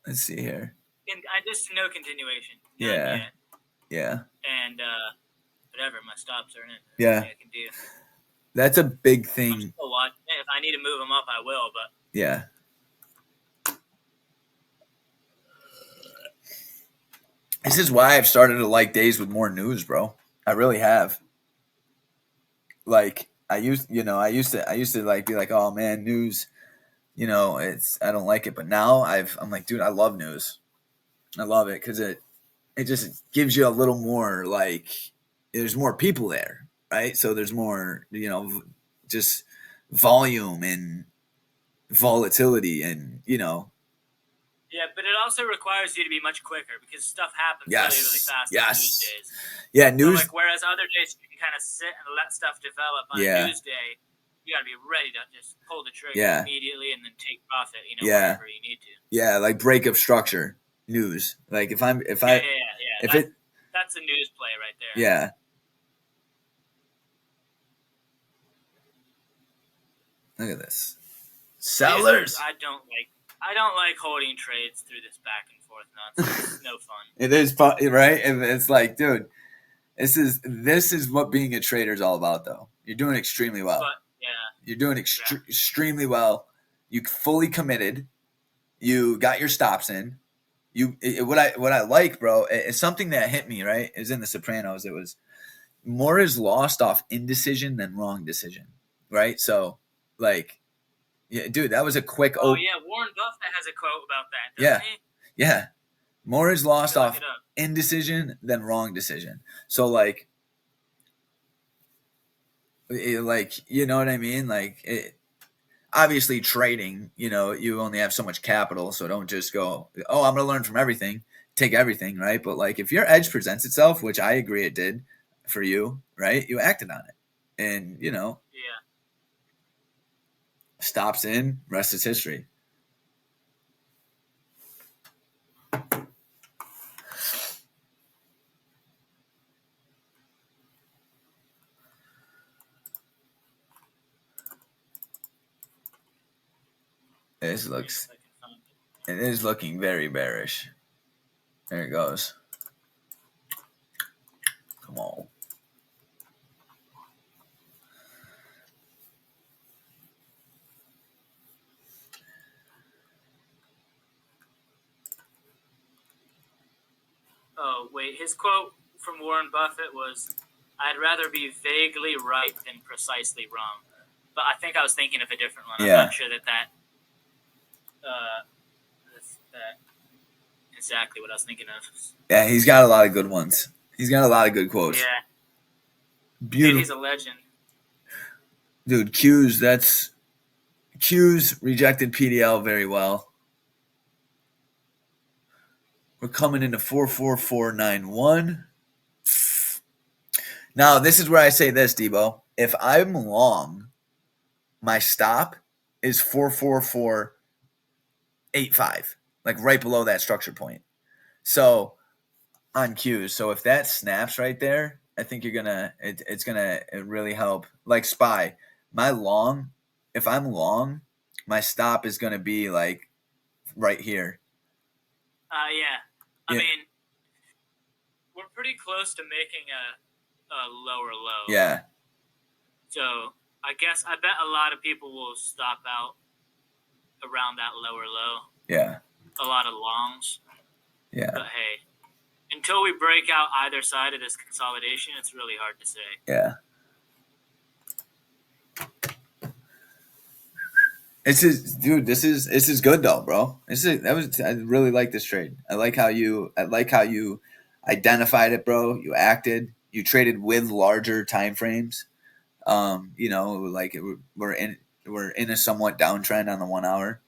let's see here. I just no continuation. Yeah. Yeah. And whatever, my stops are in. Yeah. I can do. That's a big thing. I'm still watching. If I need to move them up, I will. But yeah. This is why I've started to like days with more news, bro. I really have. Like I used to like be like, oh man, news. I don't like it, but now I'm like, dude, I love news. I love it because it just gives you a little more like there's more people there, right? So there's more, just volume and volatility and, Yeah, but it also requires you to be much quicker because stuff happens really, really fast on news days. Yeah, So news. like, whereas other days you can kind of sit and let stuff develop, on Yeah. a news day, you got to be ready to just pull the trigger Yeah. immediately and then take profit, Yeah. wherever you need to. Yeah, like breakup structure news. Like if Yeah. it, That's a news play right there. yeah. Look at this. Sellers. I don't like holding trades through this back and forth nonsense. It's no fun. It is fun, right? And it's like, dude, this is what being a trader is all about, though. You're doing extremely well. But yeah, you're doing extremely well. You fully committed. You got your stops in. What I like, bro, it's something that hit me, right? Is in The Sopranos. It was more is lost off indecision than wrong decision, right? So, like, yeah, dude, that was a quick. Oh yeah, Warren Buffett has a quote about that. Yeah, he? Yeah. More is lost off indecision than wrong decision. So, like, you know what I mean? Like, obviously trading, you only have so much capital, so don't just go, oh, I'm going to learn from everything, take everything, right? But like if your edge presents itself, which I agree it did for you, right? You acted on it. And, yeah. Stops in, rest is history. It is looking very bearish. There it goes. Come on. Oh, wait. His quote from Warren Buffett was, "I'd rather be vaguely right than precisely wrong." But I think I was thinking of a different one. Yeah. I'm not sure that exactly what I was thinking of. Yeah, he's got a lot of good ones. He's got a lot of good quotes. Yeah. Beautiful. Dude, he's a legend. Dude, Q's rejected PDL very well. We're coming into 44491. Now, this is where I say this, Debo. If I'm long, my stop is 44485, like right below that structure point. So on Q's. So if that snaps right there, I think it's gonna really help. Like SPY, if I'm long, my stop is gonna be like right here. Yeah. I mean, we're pretty close to making a lower low. Yeah. So I bet a lot of people will stop out around that lower low. Yeah. A lot of longs. Yeah. But hey, until we break out either side of this consolidation, it's really hard to say. Yeah. This is good though, bro. I really like this trade. I like how you identified it, bro. You acted. You traded with larger time frames. Like we're in a somewhat downtrend on the 1 hour.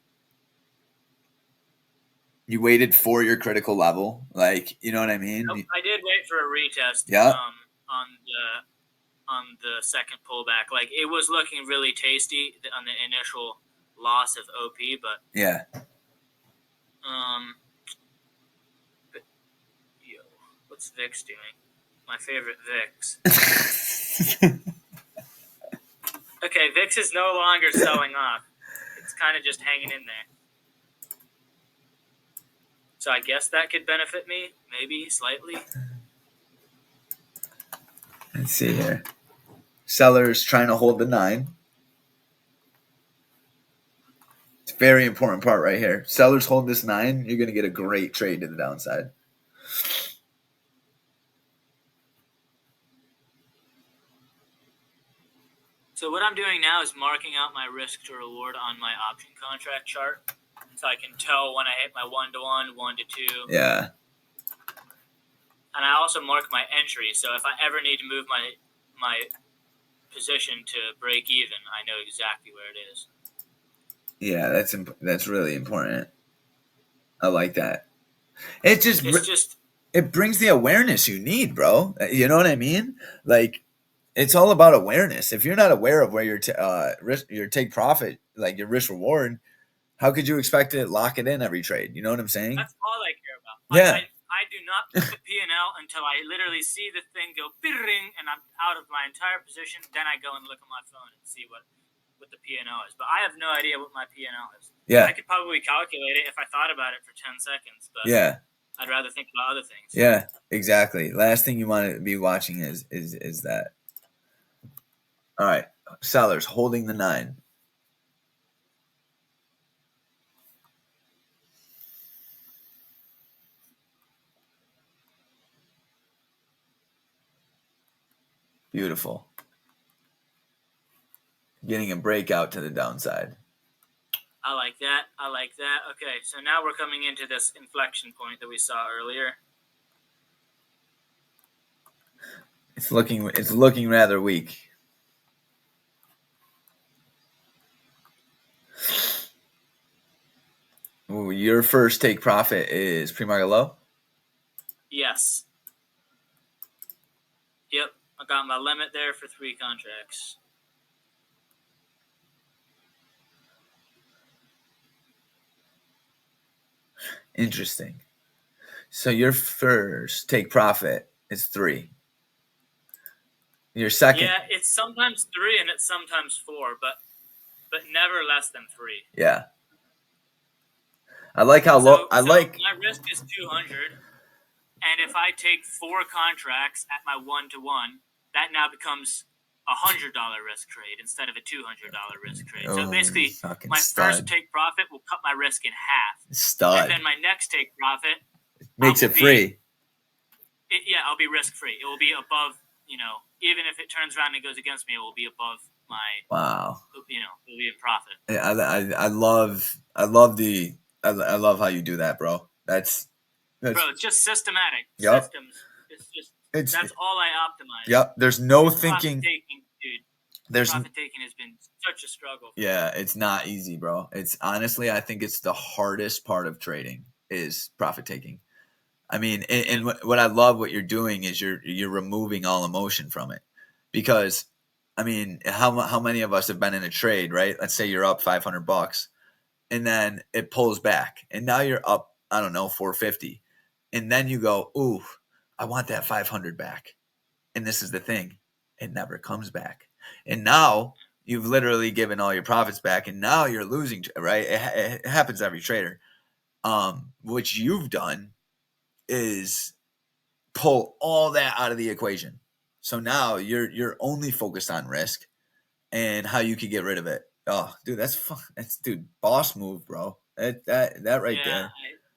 You waited for your critical level, like you know what I mean. Nope, I did wait for a retest. Yeah. On the second pullback, like it was looking really tasty on the initial loss of OP, but yeah. What's VIX doing? My favorite VIX. Okay, VIX is no longer selling off. It's kind of just hanging in there. So I guess that could benefit me, maybe slightly. Let's see here. Sellers trying to hold the 9. It's a very important part right here. Sellers hold this 9. You're going to get a great trade to the downside. So what I'm doing now is marking out my risk to reward on my option contract chart, so I can tell when I hit my 1-to-1, 1-to-2. Yeah. and I also mark my entry. So if I ever need to move my position to break even, I know exactly where it is. Yeah, that's really important. I like that. It's just it brings the awareness you need, bro. You know what I mean? Like, it's all about awareness. If you're not aware of where your your take profit, like your risk reward, how could you expect to lock it in every trade? You know what I'm saying? That's all I care about. Yeah. I do not put the P&L until I literally see the thing go ring and I'm out of my entire position. Then I go and look at my phone and see what the P&L is. But I have no idea what my P&L is. Yeah. I could probably calculate it if I thought about it for 10 seconds. But yeah. I'd rather think about other things. Yeah, exactly. Last thing you want to be watching is that. All right, sellers holding the 9. Beautiful. Getting a breakout to the downside. I like that. I like that. Okay, so now we're coming into this inflection point that we saw earlier. It's looking rather weak. Ooh, your first take profit is pre-market low? Yes. Yep, I got my limit there for 3 contracts. Interesting. So your first take profit is 3. Your second, yeah, it's sometimes 3 and it's sometimes 4, but never less than 3. Yeah, I like how low. I like my risk is 200, and if I take 4 contracts at my 1-to-1, that now becomes $100 risk trade instead of a $200 risk trade. So basically, my first take profit will cut my risk in half. Stud. And then my next take profit makes it free. I'll be risk free. It will be above, even if it turns around and goes against me, it will be above my. Wow. It'll be in profit. I love how you do that, bro. That's bro. It's just systematic. Yep. Systems. That's all I optimize. Yep. There's no thinking. Dude. Profit taking has been such a struggle. Yeah, it's not easy, bro. It's honestly, I think it's the hardest part of trading is profit taking. I mean, and what I love what you're doing is you're removing all emotion from it, because, I mean, how many of us have been in a trade, right? Let's say you're up $500, and then it pulls back, and now you're up, I don't know, 450, and then you go, ooh, I want that 500 back, and this is the thing, it never comes back, and now you've literally given all your profits back, and now you're losing, right? It happens to every trader. What you've done is pull all that out of the equation. So now you're only focused on risk and how you can get rid of it. Oh, dude, that's fun. That's boss move, bro. That right there.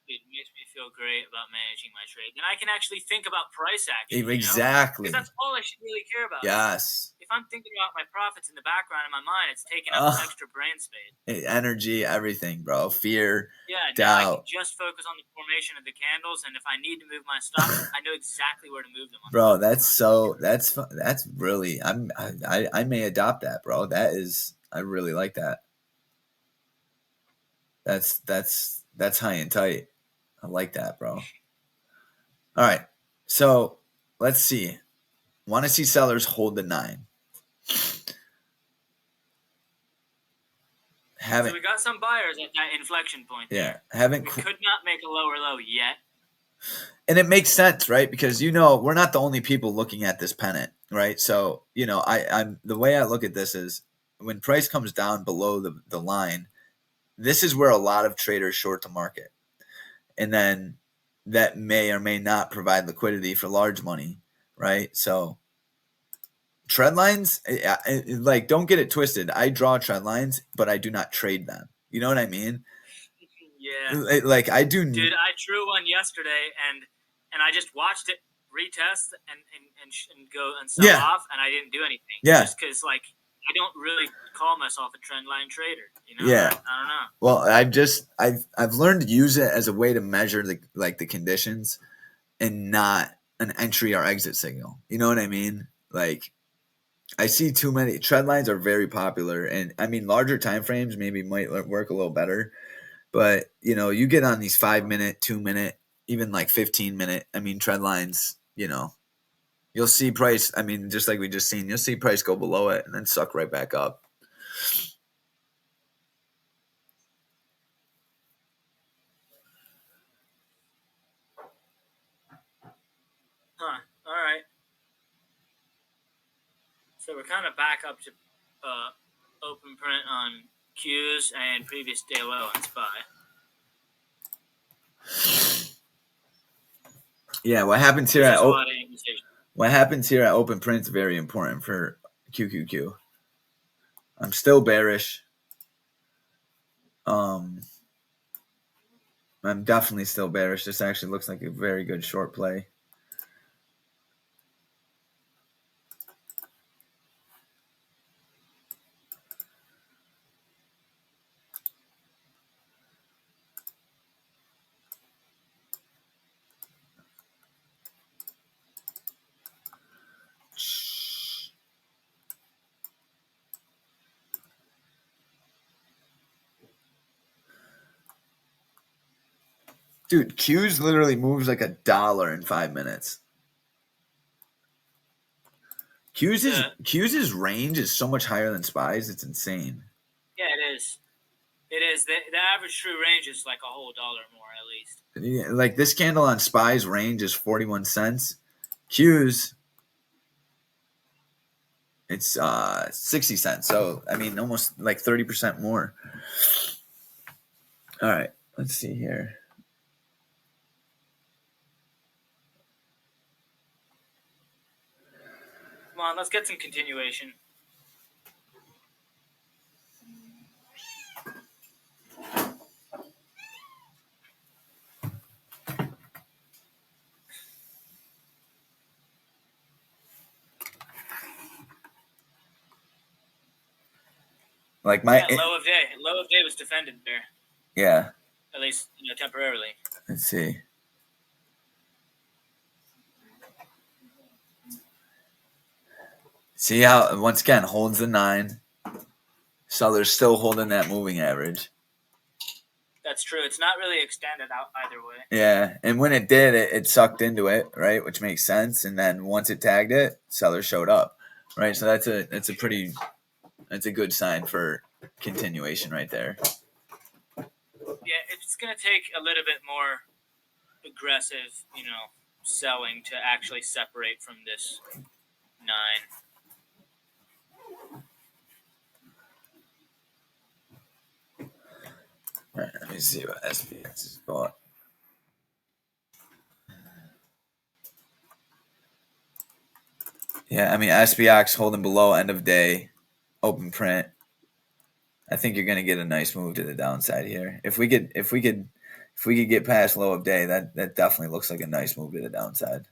It makes me feel great about managing my trade, and I can actually think about price action. Exactly. Because that's all I should really care about. Yes. If I'm thinking about my profits in the background in my mind, it's taking up extra brain space. Energy, everything, bro. Fear, doubt. I can just focus on the formation of the candles, and if I need to move my stops, I know exactly where to move them. Bro, that's really, I may adopt that, bro. I really like that. That's high and tight. I like that, bro. All right. So let's see. Want to see sellers hold the 9. So we got some buyers at that inflection point. Yeah. We could not make a lower low yet. And it makes sense, right? Because, we're not the only people looking at this pennant, right? So, I'm the way I look at this is when price comes down below the line, this is where a lot of traders short the market. And then that may or may not provide liquidity for large money, right? So trend lines, like, don't get it twisted. I draw trend lines, but I do not trade them. You know what I mean? Yeah. Like, I do. Dude, I drew one yesterday, and I just watched it retest and go and sell off, and I didn't do anything. Yeah. Just because, I don't really call myself a trend line trader. Yeah. I don't know. Well, I've learned to use it as a way to measure the conditions, and not an entry or exit signal. You know what I mean? Like, I see too many trend lines are very popular, and I mean larger time frames maybe might work a little better, but you get on these 5 minute, 2 minute, even like 15 minute. I mean trend lines. You'll see price. I mean, just like we just seen, you'll see price go below it and then suck right back up. Huh. All right. So we're kind of back up to open print on Qs and previous day low on SPY. Yeah, what happens here at open print is very important for QQQ. I'm still bearish. I'm definitely still bearish. This actually looks like a very good short play. Dude, Q's literally moves like $1 in 5 minutes. Q's range is so much higher than SPY's. It's insane. Yeah, it is. It is. The average true range is like a whole dollar more at least. Yeah, like this candle on SPY's range is 41 cents. Q's, it's 60 cents. So, I mean, almost like 30% more. All right, let's see here. Come on, let's get some continuation. Like low of day was defended there. Yeah. At least temporarily. Let's see. See how once again holds the 9. Seller's still holding that moving average. That's true. It's not really extended out either way. Yeah, and when it did, it sucked into it, right? Which makes sense. And then once it tagged it, seller showed up, right? So that's a good sign for continuation right there. Yeah, it's gonna take a little bit more aggressive, selling to actually separate from this 9. All right, let me see what SPX is going. Yeah, I mean SPX holding below end of day, open print. I think you're going to get a nice move to the downside here. If we could get past low of day, that definitely looks like a nice move to the downside.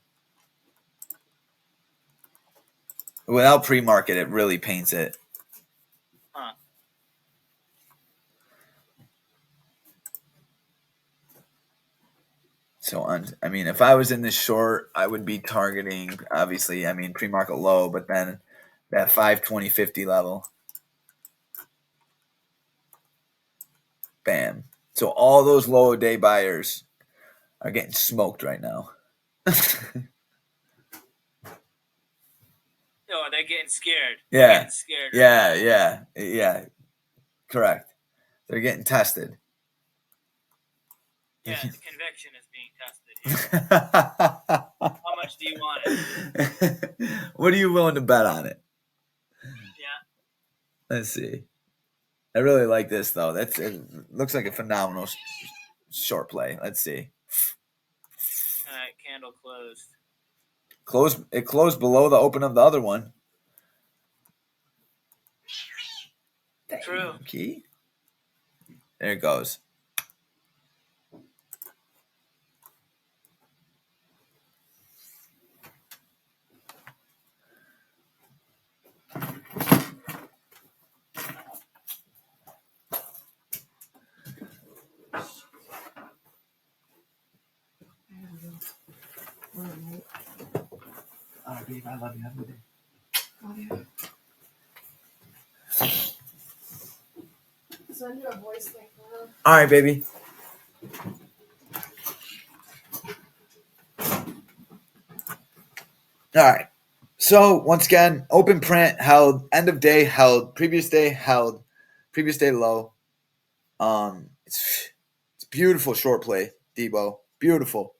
Without pre-market, it really paints it. Huh. So, I mean, if I was in this short, I would be targeting, obviously, pre-market low, but then that 520.50 level. Bam. So all those low day buyers are getting smoked right now. Oh, they're getting scared. Yeah. They're getting scared Yeah. Correct. They're getting tested. Yeah, the conviction is being tested here. How much do you want it? What are you willing to bet on it? Yeah. Let's see. I really like this though. It looks like a phenomenal short play. Let's see. All right, candle closed. It closed below the open of the other one. True. Key. There it goes. babe. I love you. Have a good day. Love you. Send you a voice thing. All right, baby. All right. So once again, open print held, end of day held, previous day held, previous day low. It's beautiful short play, Debo. Beautiful.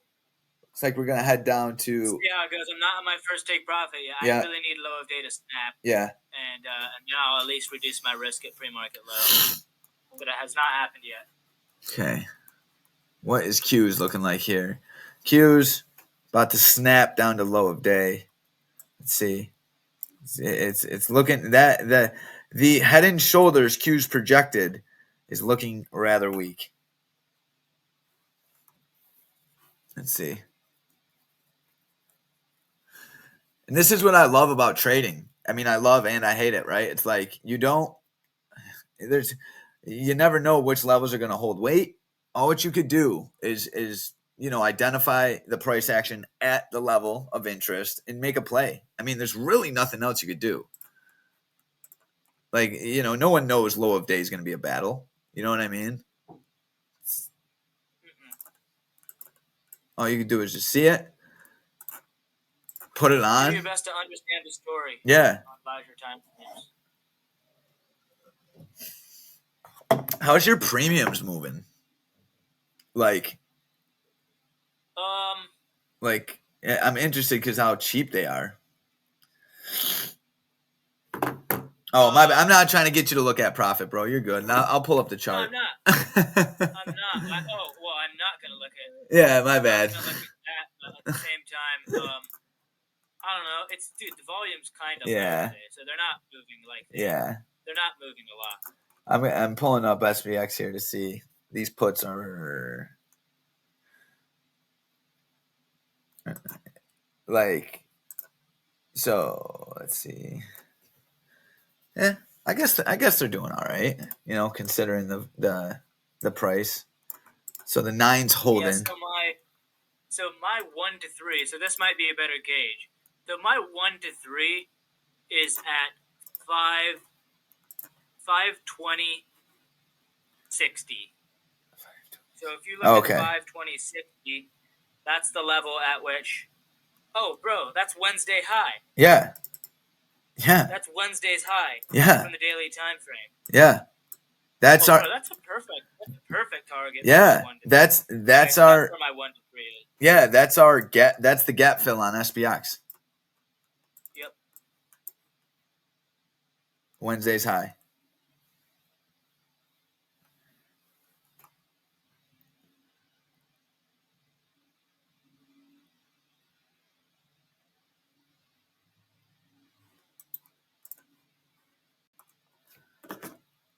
Looks like we're gonna head down to. See how it goes. I'm not on my first take profit yet. Yeah. I really need low of day to snap. Yeah. And now I'll at least reduce my risk at pre-market low. But it has not happened yet. Okay. What is Q's looking like here? Q's about to snap down to low of day. Let's see. It's looking that the head and shoulders Q's projected is looking rather weak. Let's see. And this is what I love about trading. I mean, I love and I hate it, right? It's like you never know which levels are going to hold weight. All what you could do is identify the price action at the level of interest and make a play. I mean, there's really nothing else you could do. Like, no one knows low of day is going to be a battle. You know what I mean? All you can do is just see it, put it on. Do your best to understand the story. Yeah. On your time. How's your premiums moving? Like, I'm interested because how cheap they are. Oh, my bad. I'm not trying to get you to look at profit, bro. You're good. Now I'll pull up the chart. No, I'm not. I'm not going to look at it. Yeah, my bad. I'm not gonna look at that, but at the same time, I don't know. The volume's kind of low today, so they're not moving like they. Yeah. They're not moving a lot. I'm pulling up SPX here to see these puts are like. So let's see. Yeah, I guess they're doing all right. Considering the price. So the 9's holding. Yeah, so my 1 to 3. So this might be a better gauge. So my 1 to 3 is at 520.60. So if you look at 520.60, that's the level at which. Oh, bro, that's Wednesday high. Yeah. Yeah. That's Wednesday's high. Yeah. From the daily time frame. Yeah. That's bro, that's a perfect target. Yeah. That's our. That's where my 1 to 3 is. Yeah, that's our gap. That's the gap fill on SPX. Yep. Wednesday's high.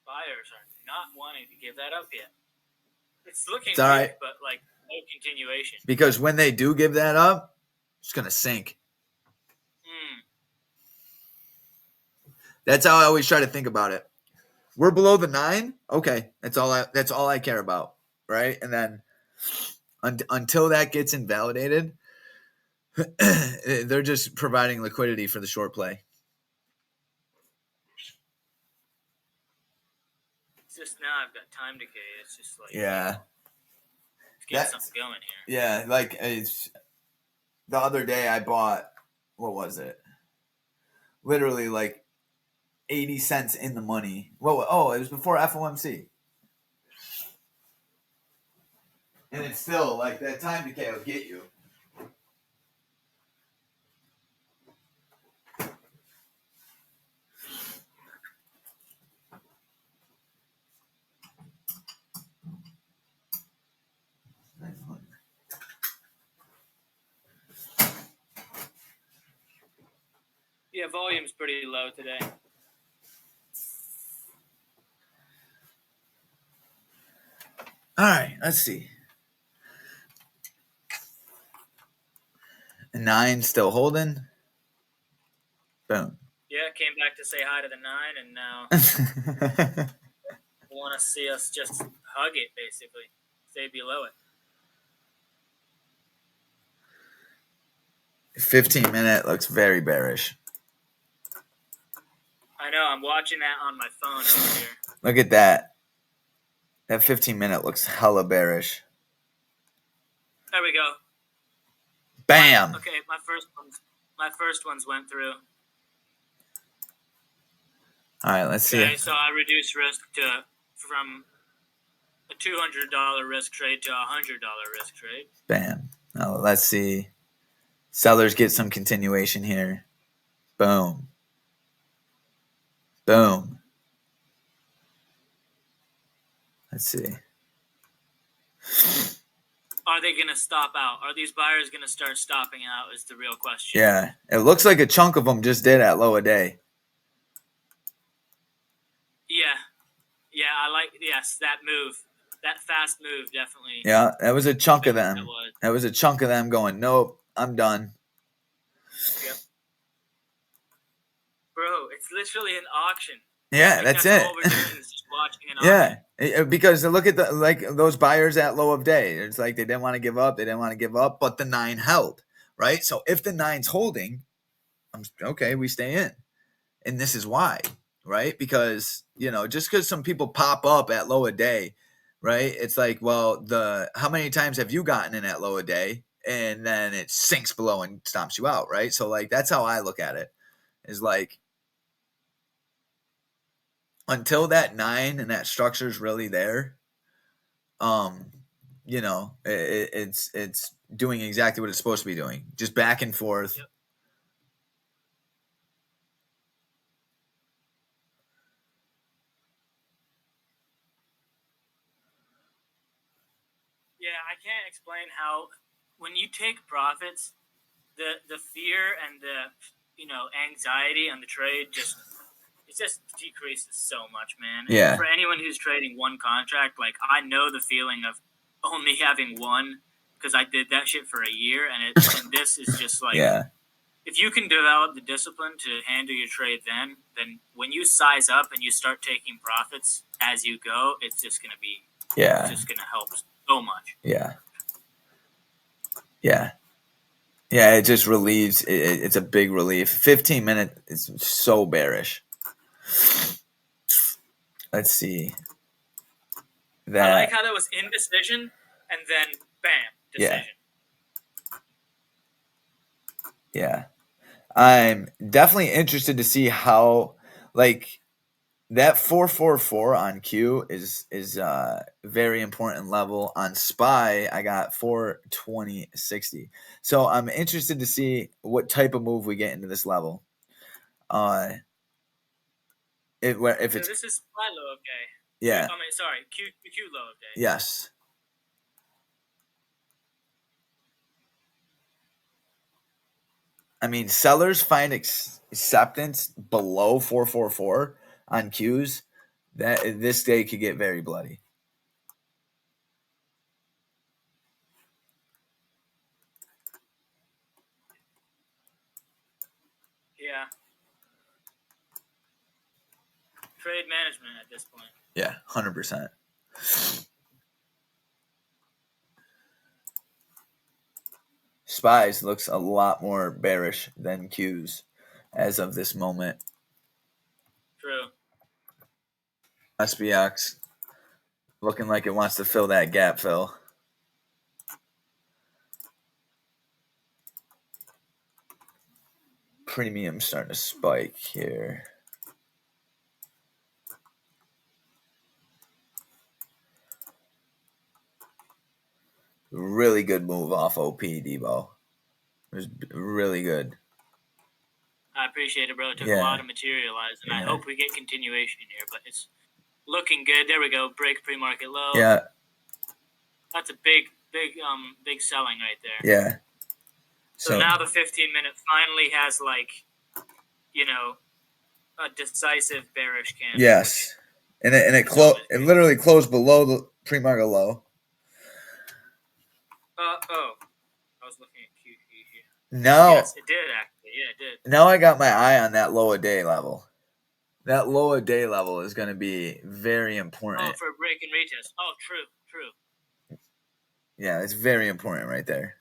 Buyers are not wanting to give that up yet. It's looking good, right. But no continuation. Because when they do give that up, it's gonna sink. That's how I always try to think about it. We're below the 9. Okay, that's all I care about, right? And then until that gets invalidated, they're just providing liquidity for the short play. It's just now I've got time decay. It's just like yeah. Let's get something going here. Yeah, like the other day I bought, what was it? Literally like 80 cents in the money. Well, it was before FOMC. And it's still like that time decay will get you. Yeah, volume's pretty low today. All right, let's see. 9 still holding. Boom. Yeah, came back to say hi to the 9, and now want to see us just hug it, basically. Stay below it. 15-minute looks very bearish. I know. I'm watching that on my phone over here. Look at that. That 15-minute looks hella bearish. There we go. Bam. Okay, my first ones went through. All right, let's see. Okay, so I reduced risk from a $200 risk trade to a $100 risk trade. Bam. Now let's see. Sellers get some continuation here. Boom. Boom. Let's see. Are they going to stop out? Are these buyers going to start stopping out is the real question. Yeah. It looks like a chunk of them just did at low a day. Yeah. Yeah, yes, that move. That fast move, definitely. Yeah, that was a chunk of them. That was a chunk of them going, nope, I'm done. Yep. Bro, it's literally an auction. Yeah, that's it. All we're doing is just watching an auction. Yeah, because look at those buyers at low of day. It's like they didn't want to give up. They didn't want to give up, but the 9 held, right? So if the 9's holding, okay, we stay in. And this is why, right? Because, just because some people pop up at low a day, right? It's like, well, how many times have you gotten in at low a day and then it sinks below and stomps you out, right? So like, that's how I look at it, is like, until that 9 and that structure is really there, it's doing exactly what it's supposed to be doing, just back and forth. Yep. Yeah, I can't explain how when you take profits, the fear and the anxiety on the trade just decreases so much, man. Yeah. And for anyone who's trading one contract, like I know the feeling of only having one because I did that shit for a year, and this is just like if you can develop the discipline to handle your trade, then when you size up and you start taking profits as you go, it's just gonna be it's just gonna help so much. Yeah, it just relieves. It's a big relief. 15-minute is so bearish. Let's see. I like how that was indecision and then bam, decision. Yeah. I'm definitely interested to see how, like, that 444 on Q is a very important level. On SPY, I got 420.60. So I'm interested to see what type of move we get into this level. If it's, this is SPY low of day. Yeah. I mean, sorry, Q low of day. Yes. I mean, sellers find acceptance below 444 on Qs. That this day could get very bloody. Yeah. Trade management at this point. Yeah, 100%. SPYs looks a lot more bearish than Qs as of this moment. True. SPX looking like it wants to fill that gap fill. Premium starting to spike here. Really good move off OP, Debo. It was really good. I appreciate it, bro. It took a lot to materialize, and I hope we get continuation here, but it's looking good. There we go. Break pre-market low. Yeah. That's a big selling right there. Yeah. So now the 15-minute finally has a decisive bearish candle. Yes. And it literally closed below the pre-market low. I was looking at QE here. No. Yes, it did actually. Yeah, it did. Now I got my eye on that low a day level. That low a day level is going to be very important. Oh, for a break and retest. Oh, true. Yeah, it's very important right there.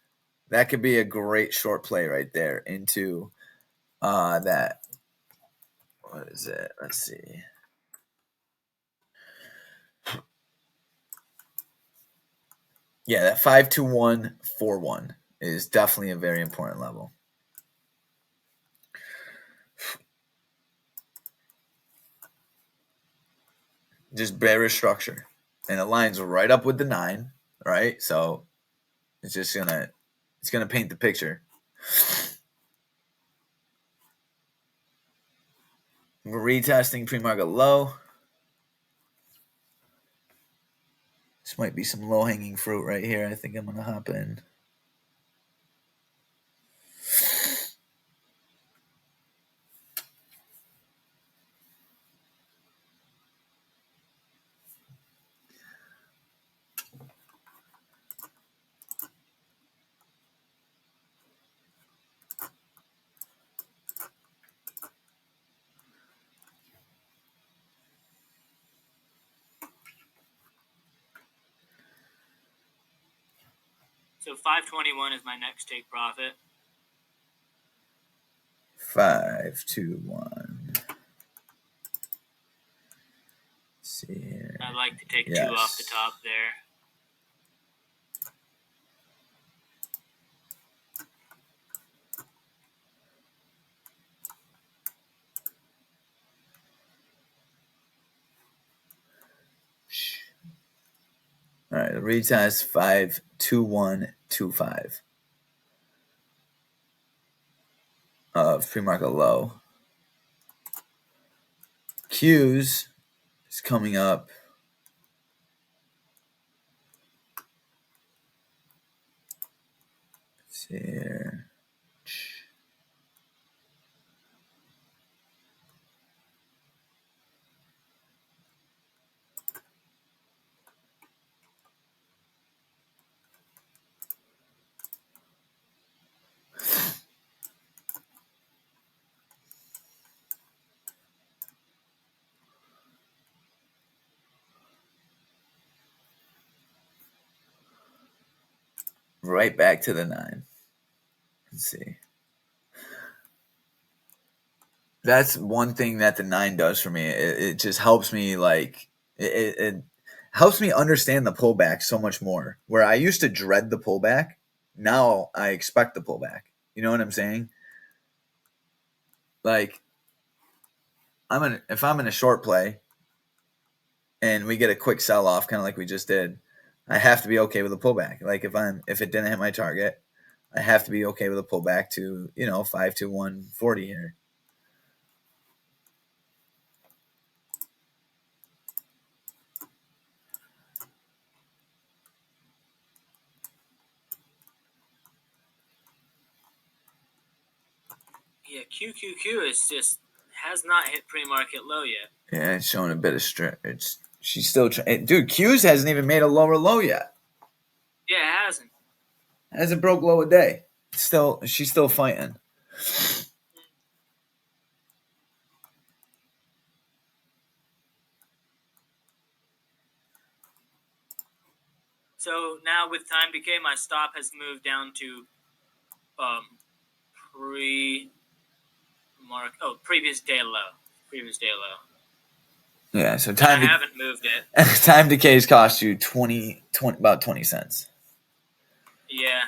That could be a great short play right there into that. What is it? Let's see. Yeah, that 52141 is definitely a very important level. Just bearish structure. And it lines right up with the 9, right? So it's just gonna paint the picture. We're retesting pre-market low. This might be some low-hanging fruit right here. I think I'm gonna hop in. So 521 is my next take profit. 521. See here. I'd like to take 2 off the top there. All right, the retest 52125 of pre-market low. Q's is coming up. Let's see here. Right back to the 9. Let's see. That's one thing that the 9 does for me. It just helps me it helps me understand the pullback so much more. Where I used to dread the pullback, now I expect the pullback. You know what I'm saying? Like if I'm in a short play and we get a quick sell off, kind of like we just did, I have to be okay with a pullback. Like if it didn't hit my target, I have to be okay with a pullback to 52140 here. Yeah, QQQ has not hit pre-market low yet. Yeah, it's showing a bit of stretch. She's still trying. Dude, Q's hasn't even made a lower low yet. Yeah, it hasn't. Hasn't broke low a day. She's still fighting. So now with time decay, my stop has moved down to previous day low. Previous day low. Yeah, so I haven't moved it. Time decays cost you about 20 cents. Yeah.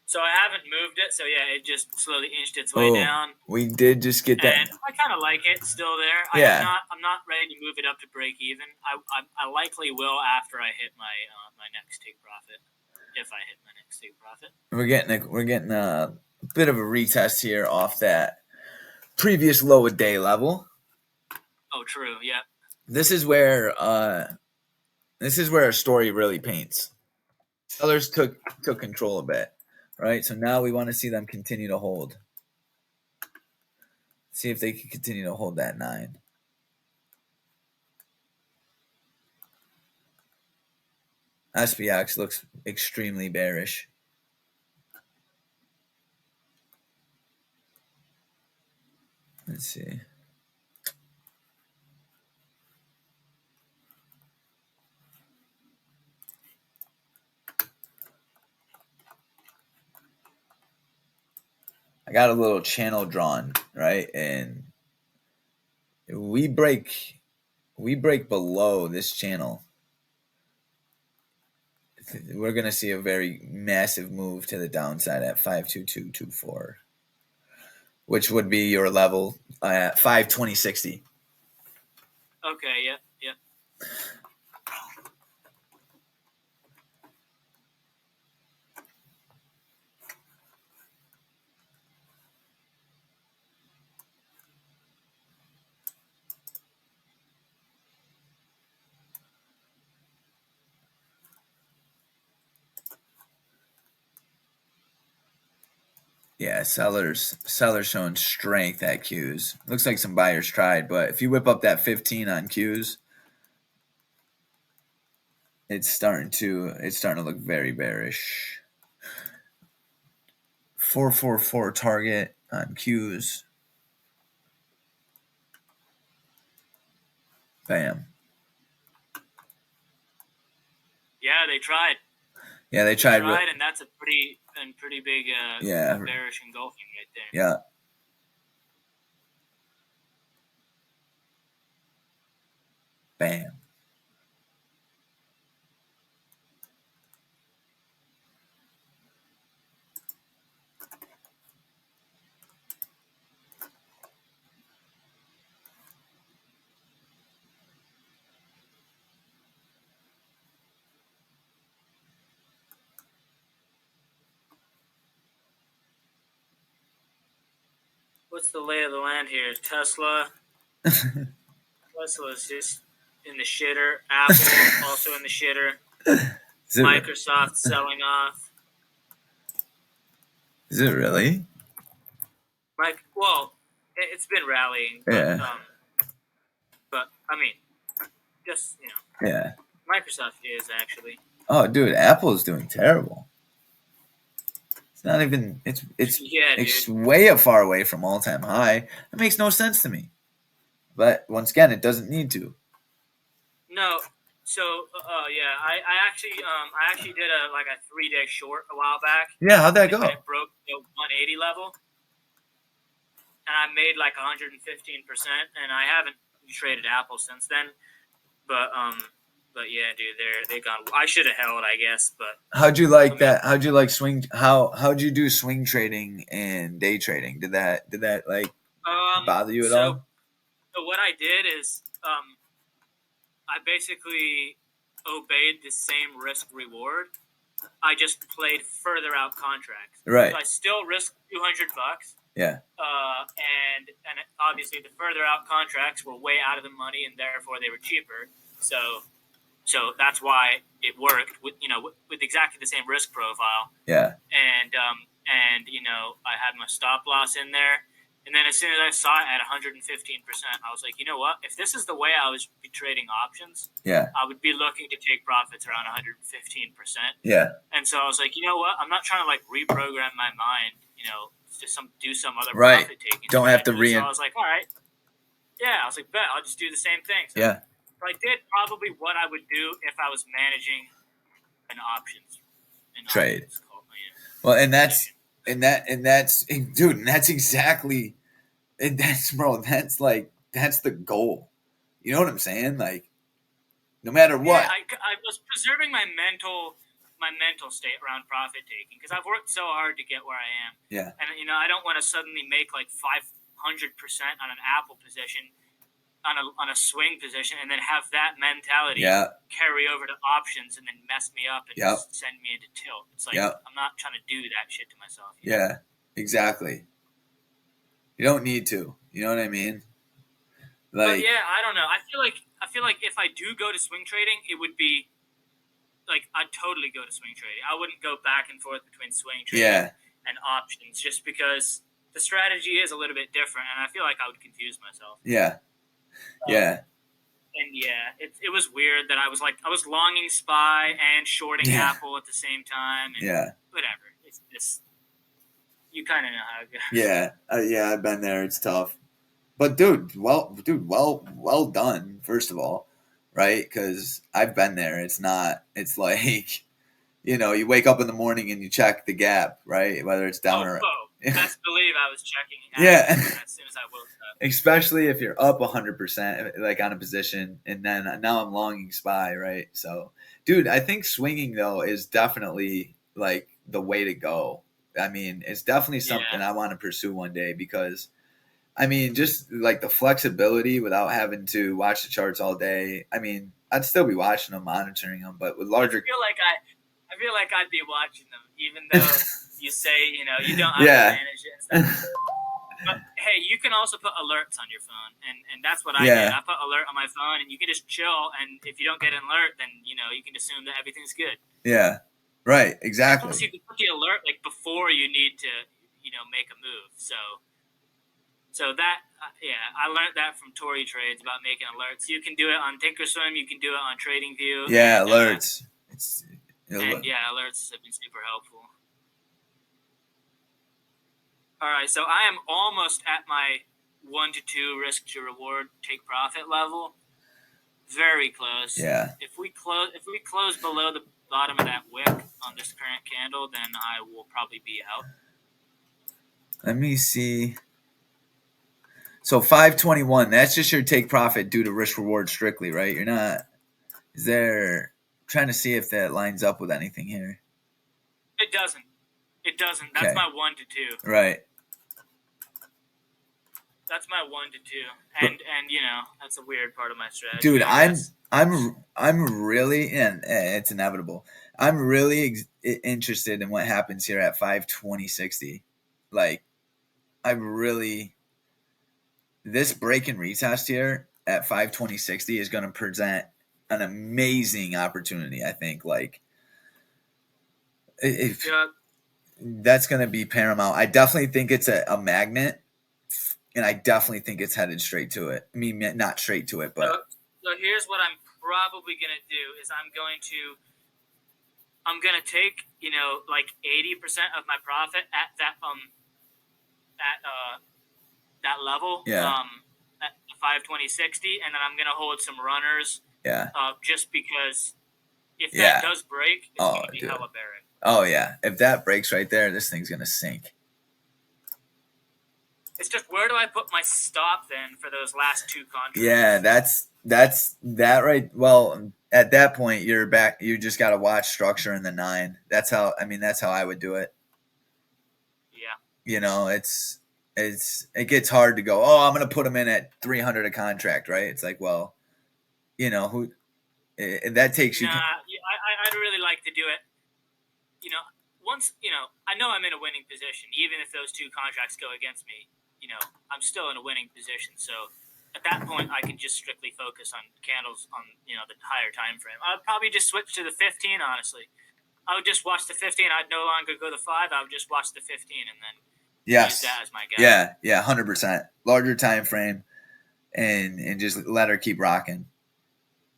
So I haven't moved it. So yeah, it just slowly inched its way down. We did just get that. And I kind of like it still there. Yeah. I'm not ready to move it up to break even. I likely will after I hit my my next take profit. If I hit my next take profit. We're getting a bit of a retest here off that previous low a day level. Oh, true. Yeah. This is where our story really paints. Sellers took control a bit, right? So now we want to see them continue to hold. See if they can continue to hold that 9. SPX looks extremely bearish. Let's see. I got a little channel drawn, right? And we break below this channel, we're going to see a very massive move to the downside at 52224, which would be your level at 520.60. Okay, yeah. Yeah, sellers showing strength at Qs. Looks like some buyers tried, but if you whip up that 15 on Qs, it's starting to look very bearish. 444 target on Qs. Bam. Yeah, they tried. Yeah, they tried, and that's a pretty big bearish engulfing right there. Yeah. Bam. What's the lay of the land here? Tesla's just in the shitter. Apple also in the shitter. Microsoft selling off. Is it really? Well, it's been rallying. But, Yeah. But I mean, just Yeah. Microsoft is actually. Oh, dude, Apple is doing terrible. It's not even. It's way far away from all-time high. It makes no sense to me. But once again, it doesn't need to. No. So yeah, I actually did a 3-day short a while back. Yeah, how'd that go? It broke the 180 level, and I made 115%. And I haven't traded Apple since then. But yeah, dude, they gone. I should have held, I guess. But how'd you like that? How'd you like swing? How'd you do swing trading and day trading? Did that bother you at all? So what I did is I basically obeyed the same risk reward. I just played further out contracts. Right. So I still risked $200. Yeah. And obviously the further out contracts were way out of the money, and therefore they were cheaper. So that's why it worked with exactly the same risk profile. Yeah. And I had my stop loss in there. And then as soon as I saw it at 115%, I was like, you know what? If this is the way I was trading options, I would be looking to take profits around 115%. Yeah. And so I was like, you know what? I'm not trying to reprogram my mind, to do some other profit taking. Don't have to So I was like, all right. Yeah, I was like, bet I'll just do the same thing. So I did probably what I would do if I was managing an options trade. Well, and that's dude, and that's exactly, and that's the goal. You know what I'm saying? No matter what. Yeah, I was preserving my mental state around profit taking because I've worked so hard to get where I am. Yeah. And I don't want to suddenly make 500% on an Apple position, on a swing position, and then have that mentality carry over to options and then mess me up and just send me into tilt. It's I'm not trying to do that shit to myself. Yeah, exactly. You don't need to. You know what I mean? But yeah, I don't know. I feel like if I do go to swing trading, it would be I'd totally go to swing trading. I wouldn't go back and forth between swing trading and options just because the strategy is a little bit different, and I feel like I would confuse myself. Yeah. And yeah, it was weird that I was longing SPY and shorting Apple at the same time. And whatever. It's just, you kind of know how it goes. Yeah, I've been there. It's tough. But well done, first of all, right? Because I've been there. It's you wake up in the morning and you check the gap, right? Whether it's down or Best believe I was checking Yeah. as soon as I woke up. Especially if you're up 100%, like on a position, and then now I'm longing SPY, right? So, dude, I think swinging though is definitely like the way to go. I mean, it's definitely something I want to pursue one day because, I mean, just like the flexibility without having to watch the charts all day. I mean, I'd still be watching them, monitoring them, but with larger. I feel like I'd be watching them, even though you say you don't have to manage it and stuff. But hey, you can also put alerts on your phone, and that's what I did. I put alert on my phone, and you can just chill. And if you don't get an alert, then you can assume that everything's good. Yeah, right. Exactly. Plus, you can put the alert like before you need to, make a move. So that I learned that from Tory Trades about making alerts. You can do it on Thinkorswim. You can do it on TradingView. Yeah, alerts. Alerts have been super helpful. All right, so I am almost at my 1 to 2 risk to reward take profit level. Very close. Yeah. If we close below the bottom of that wick on this current candle, then I will probably be out. Let me see. So 521. That's just your take profit due to risk reward strictly, right? You're not. Is there? Trying to see if that lines up with anything here. It doesn't. That's my 1 to 2. Right. That's my 1 to 2, and that's a weird part of my strategy. Dude, I'm really, and it's inevitable. I'm really interested in what happens here at 520.60. Like, this break and retest here at 520.60 is going to present an amazing opportunity. I think, like, that's going to be paramount. I definitely think it's a magnet. And I definitely think it's headed straight to it. I mean, not straight to it, but. So here's what I'm probably going to do is I'm going to take, like 80% of my profit at that that level. Yeah. At 520.60, and then I'm going to hold some runners. Yeah. Just because if that does break, it's going to be hella bearish. Oh yeah. If that breaks right there, this thing's going to sink. It's just, where do I put my stop then for those last 2 contracts? Yeah, that's that right. Well, at that point, you're back. You just got to watch structure in the 9. That's how I would do it. Yeah. It gets hard to go, oh, I'm going to put them in at 300 a contract, right? It's like, well, that takes you. Nah, I'd really like to do it. Once, I know I'm in a winning position, even if those 2 contracts go against me. I'm still in a winning position. So at that point, I can just strictly focus on candles on, the higher time frame. I'd probably just switch to the 15, honestly. I would just watch the 15. I'd no longer go the 5. I would just watch the 15 and then use that as my guide. Yeah, 100%. Larger time frame and just let her keep rocking.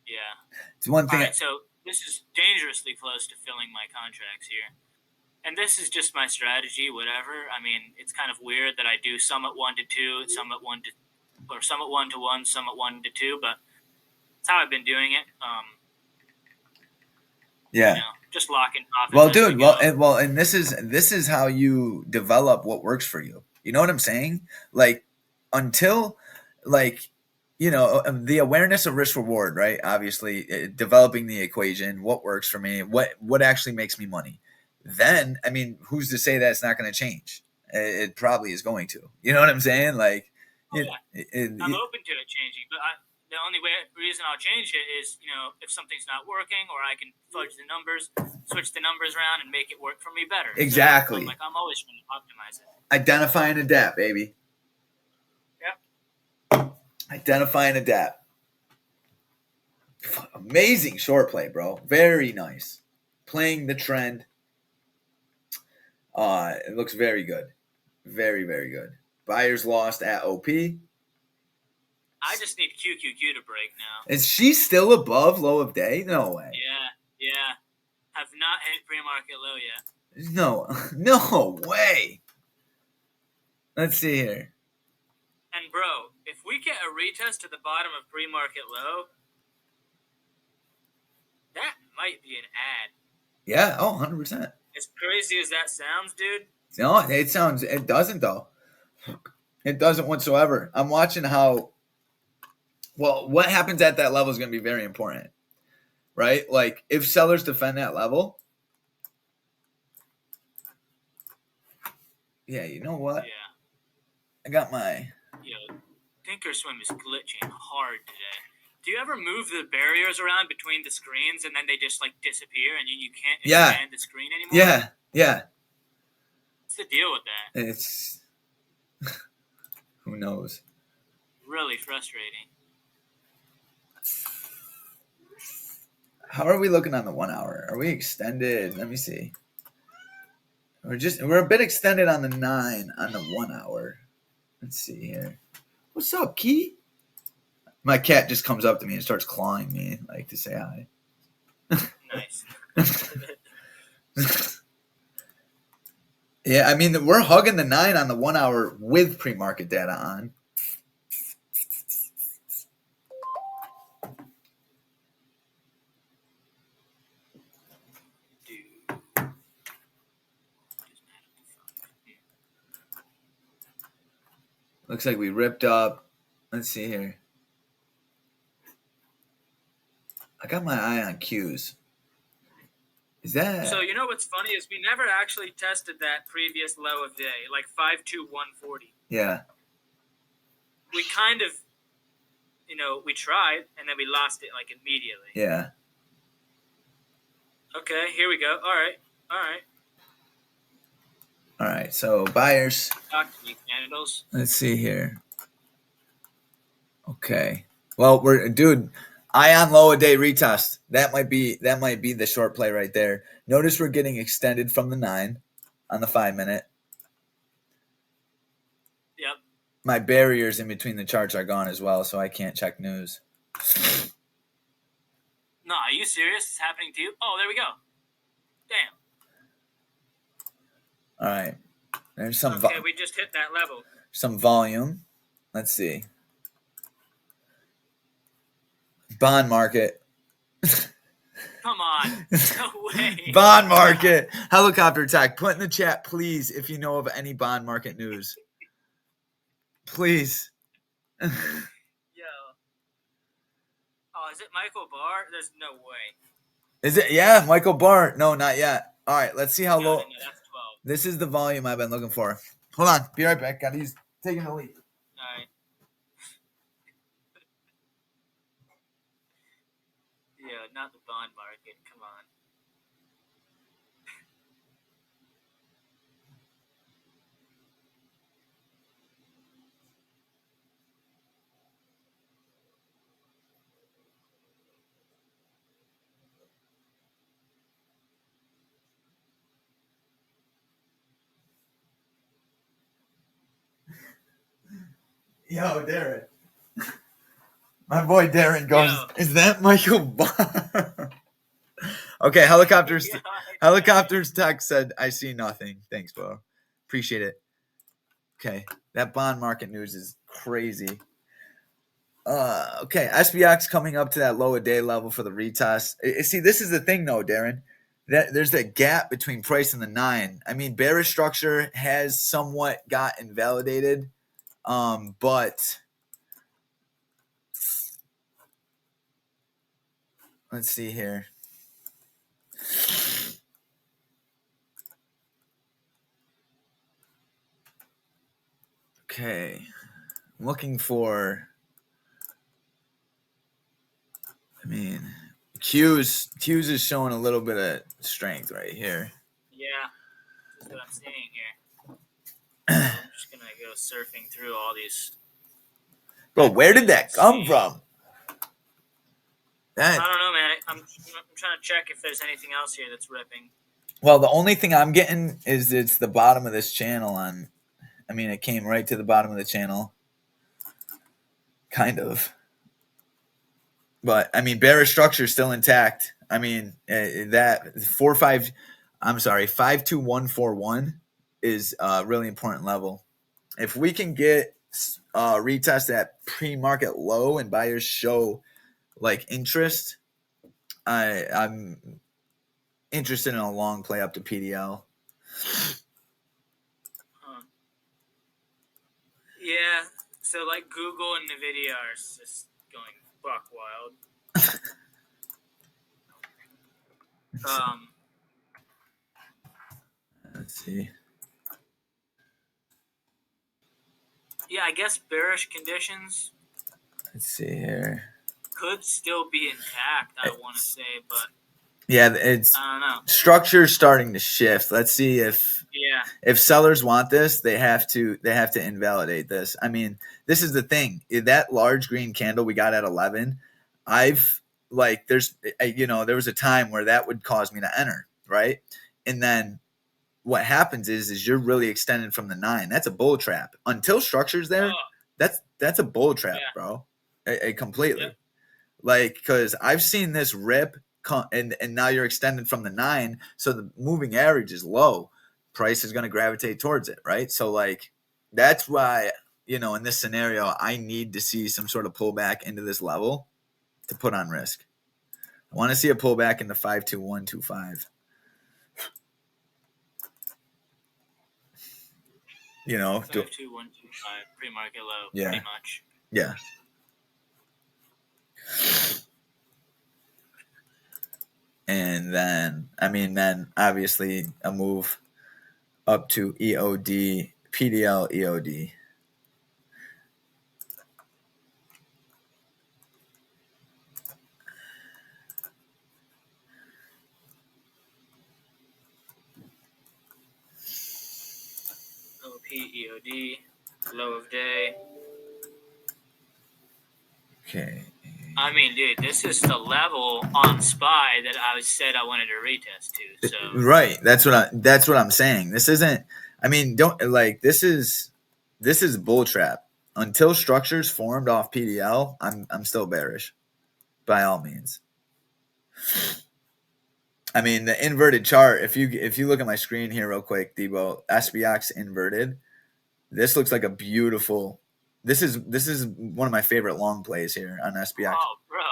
Yeah. It's one thing. All right, so this is dangerously close to filling my contracts here. And this is just my strategy, whatever. I mean, it's kind of weird that I do some at 1 to 2, some at 1 to 1, some at 1 to 2, but that's how I've been doing it. Just locking off. Well, dude, and this is how you develop what works for you. You know what I'm saying? Like, until, like, the awareness of risk reward, right? Obviously, developing the equation, what works for me, what actually makes me money. Then, I mean, who's to say that it's not going to change? It probably is going to. You know what I'm saying? Like, I'm open to it changing, but the only reason I'll change it is, if something's not working, or I can fudge the numbers, switch the numbers around, and make it work for me better. Exactly. So, I'm always trying to optimize it. Identify and adapt, baby. Yep. Identify and adapt. Amazing short play, bro. Very nice. Playing the trend. It looks very good. Very, very good. Buyers lost at OP. I just need QQQ to break now. Is she still above low of day? No way. Yeah. Have not hit pre-market low yet. No way. Let's see here. And bro, if we get a retest to the bottom of pre-market low, that might be an ad. Yeah, 100%. As crazy as that sounds, dude. No, it doesn't though. It doesn't whatsoever. I'm watching how, well, what happens at that level is going to be very important, right? Like if sellers defend that level, yeah, you know what? Yeah. I got my, Thinkorswim is glitching hard today. Do you ever move the barriers around between the screens and then they just like disappear and you can't expand the screen anymore? yeah. What's the deal with that? It's who knows? Really frustrating. How are we looking on the 1 hour? Are we extended? Let me see. We're a bit extended on the 9 on the 1 hour. Let's see here. What's up, Key? My cat just comes up to me and starts clawing me, like to say hi. Nice. Yeah, I mean, we're hugging the 9 on the 1 hour with pre-market data on. Looks like we ripped up. Let's see here. I got my eye on Qs. Is that so? You know what's funny is we never actually tested that previous low of day, like 52140. Yeah. We kind of, we tried and then we lost it like immediately. Yeah. Okay, here we go. All right. So buyers. Talk to me, candles. Let's see here. Okay. Well, dude. Eye on low a day retest. That might be the short play right there. Notice we're getting extended from the 9 on the 5 minute. Yep. My barriers in between the charts are gone as well, so I can't check news. No, are you serious? It's happening to you? Oh, there we go. Damn. All right. There's some. Okay, we just hit that level. Some volume. Let's see. Bond market. Come on. No way. Bond market. Helicopter tech. Put in the chat, please, if you know of any bond market news. Please. Yo. Oh, is it Michael Barr? There's no way. Is it? Yeah, Michael Barr. No, not yet. All right, let's see how low. No, that's 12. This is the volume I've been looking for. Hold on. Be right back. He's taking the lead. All right. Yeah, not the bond market. Come on. Yo, Darren. My boy Darren goes, is that Michael Barr? Okay, helicopters tech said, I see nothing. Thanks, bro. Appreciate it. Okay, that bond market news is crazy. Okay, SPX coming up to that low a day level for the retest. See, this is the thing, though, Darren. That there's that gap between price and the 9. I mean, bearish structure has somewhat got invalidated, but let's see here. Okay, I'm looking for. I mean, Q's is showing a little bit of strength right here. Yeah, that's what I'm seeing here. I'm just gonna go surfing through all these. Bro, where did that come from? I don't know, man. I'm trying to check if there's anything else here that's ripping. Well, the only thing I'm getting is it's the bottom of this channel on. I mean, it came right to the bottom of the channel. Kind of. But, I mean, bearish structure is still intact. I mean, that 52141 is a really important level. If we can get retest that pre-market low and buyers show like interest, I'm interested in a long play up to PDL. So like Google and Nvidia are just going buck wild. Let's see. Yeah, I guess bearish conditions Let's see here. could still be intact, I want to say, but yeah, it's I don't know. Structure's starting to shift. Let's see if sellers want this, they have to invalidate this. I mean, this is the thing. That large green candle we got at 11, there was a time where that would cause me to enter, right? And then what happens is you're really extended from the 9. That's a bull trap. Until structure's there, that's a bull trap, bro. Completely. Yep. Like, because I've seen this rip, and now you're extended from the 9, so the moving average is low. Price is going to gravitate towards it, right? So, like, that's why, in this scenario, I need to see some sort of pullback into this level to put on risk. I want to see a pullback into 52125. 52125 pre-market low, pretty much. Yeah. And then obviously a move up to EOD, PDL, EOD. OP, EOD, low of day. Okay. I mean, dude, this is the level on SPY that I said I wanted to retest to. So right, that's what I'm saying. This isn't. I mean, this is bull trap. Until structures formed off PDL, I'm still bearish, by all means. I mean, the inverted chart. If you look at my screen here real quick, Debo, SPX inverted. This looks like a beautiful. This is one of my favorite long plays here on SPX. Oh, bro.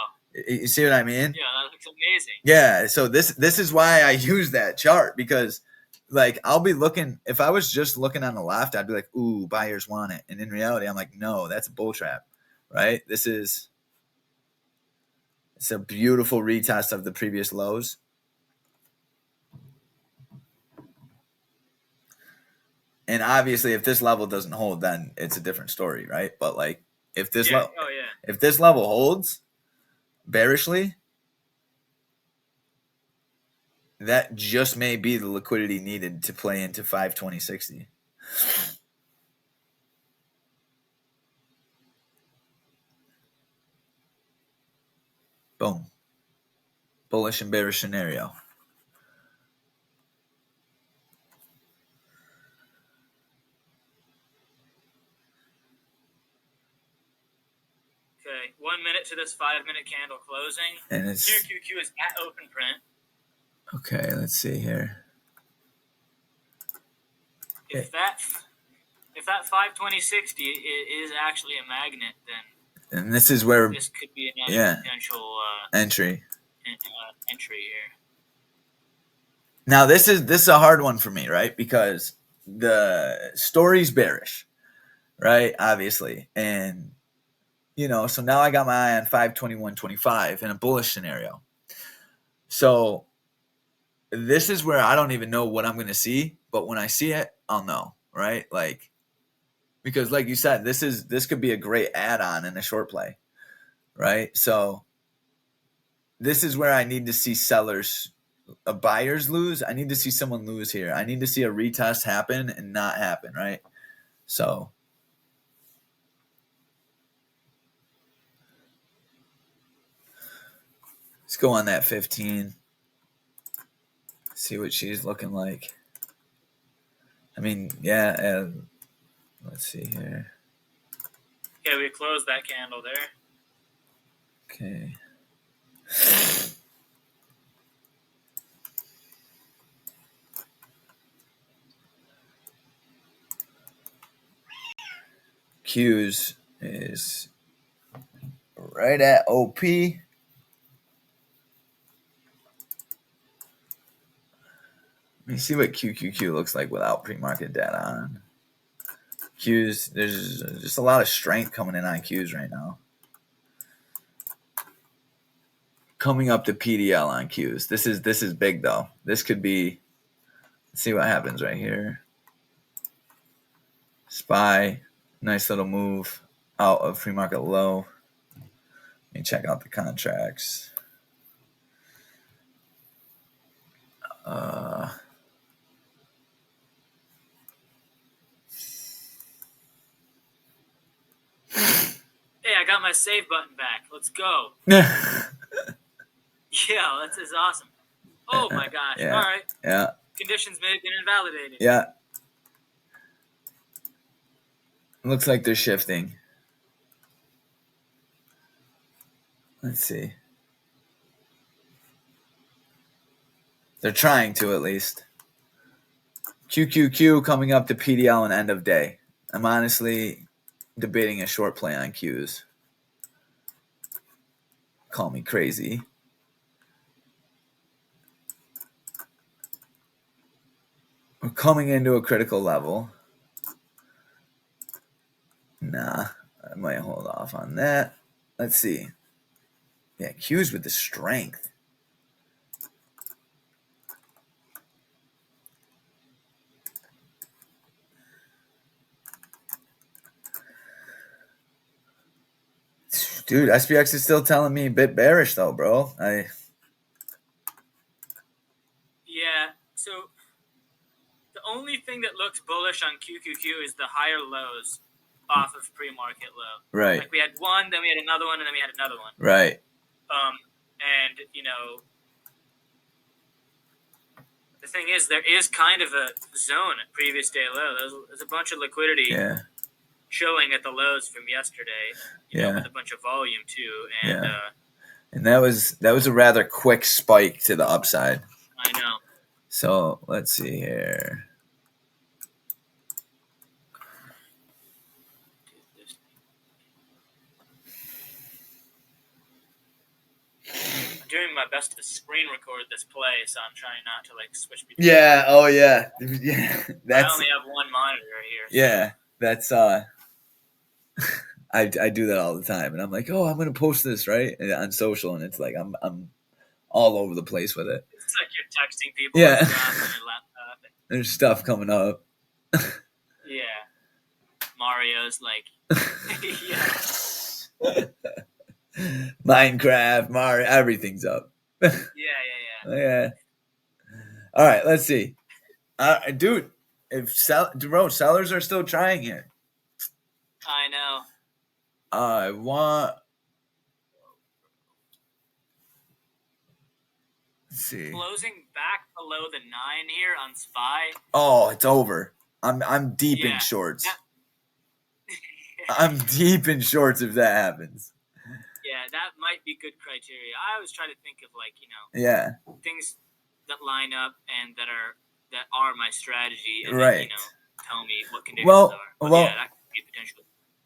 You see what I mean? Yeah, that looks amazing. Yeah, so this is why I use that chart, because like I'll be looking, if I was just looking on the left, I'd be like, ooh, buyers want it. And in reality, I'm like, no, that's a bull trap, right? It's a beautiful retest of the previous lows. And obviously, if this level doesn't hold, then it's a different story, right? But like, if this level holds bearishly, that just may be the liquidity needed to play into 520.60. Boom. Bullish and bearish scenario. Okay, 1 minute to this 5-minute candle closing. And it's QQQ is at open print. Okay, let's see here. If that 520.60 is actually a magnet, then and this is where this could be another potential entry here. Now this is a hard one for me, right? Because the story's bearish, right? Obviously, and so now I got my eye on 521.25 in a bullish scenario. So this is where I don't even know what I'm going to see, but when I see it, I'll know, right? Like, because like you said, this could be a great add-on in a short play, right? So this is where I need to see sellers, buyers lose. I need to see someone lose here. I need to see a retest happen and not happen, right? So let's go on that 15. See what she's looking like. I mean, yeah. Let's see here. Okay, we closed that candle there. Okay. Q's is right at OP. Let me see what QQQ looks like without pre-market data on. Qs, there's just a lot of strength coming in on Qs right now. Coming up to PDL on Qs. This is big though. This could be. Let's see what happens right here. SPY, nice little move out of pre-market low. Let me check out the contracts. Hey, I got my save button back. Let's go. Yeah. Yeah, this is awesome. Oh my gosh. Yeah. All right. Yeah. Conditions may have been invalidated. Yeah. Looks like they're shifting. Let's see. They're trying to, at least. QQQ coming up to PDL and end of day. I'm honestly debating a short play on Qs. Call me crazy. We're coming into a critical level. Nah, I might hold off on that. Let's see. Yeah, Qs with the strength. Dude, SPX is still telling me a bit bearish though, bro. Yeah. So the only thing that looks bullish on QQQ is the higher lows off of pre-market low. Right. Like we had one, then we had another one, and then we had another one. Right. And you know, the thing is, there is kind of a zone at previous day low. There's a bunch of liquidity showing at the lows from yesterday. You know, with a bunch of volume too, and and that was a rather quick spike to the upside. I know. So let's see here. I'm doing my best to screen record this play, so I'm trying not to like switch between. Yeah. Oh yeah. Yeah. I only have one monitor here. So. Yeah. That's I do that all the time, and I'm like, oh, I'm gonna post this right on social, and it's like I'm all over the place with it. It's like you're texting people on your laptop. There's stuff coming up. Yeah. Mario's like, yeah. Minecraft, Mario, everything's up. Yeah. All right, let's see. Dude, sellers are still trying here. I know. I want. Let's see. Closing back below the 9 here on SPY. Oh, it's over. I'm deep in shorts. I'm deep in shorts if that happens. Yeah, that might be good criteria. I always try to think of like, you know, things that line up and that are my strategy, and then, you know, tell me what conditions are. But yeah, that could be potential.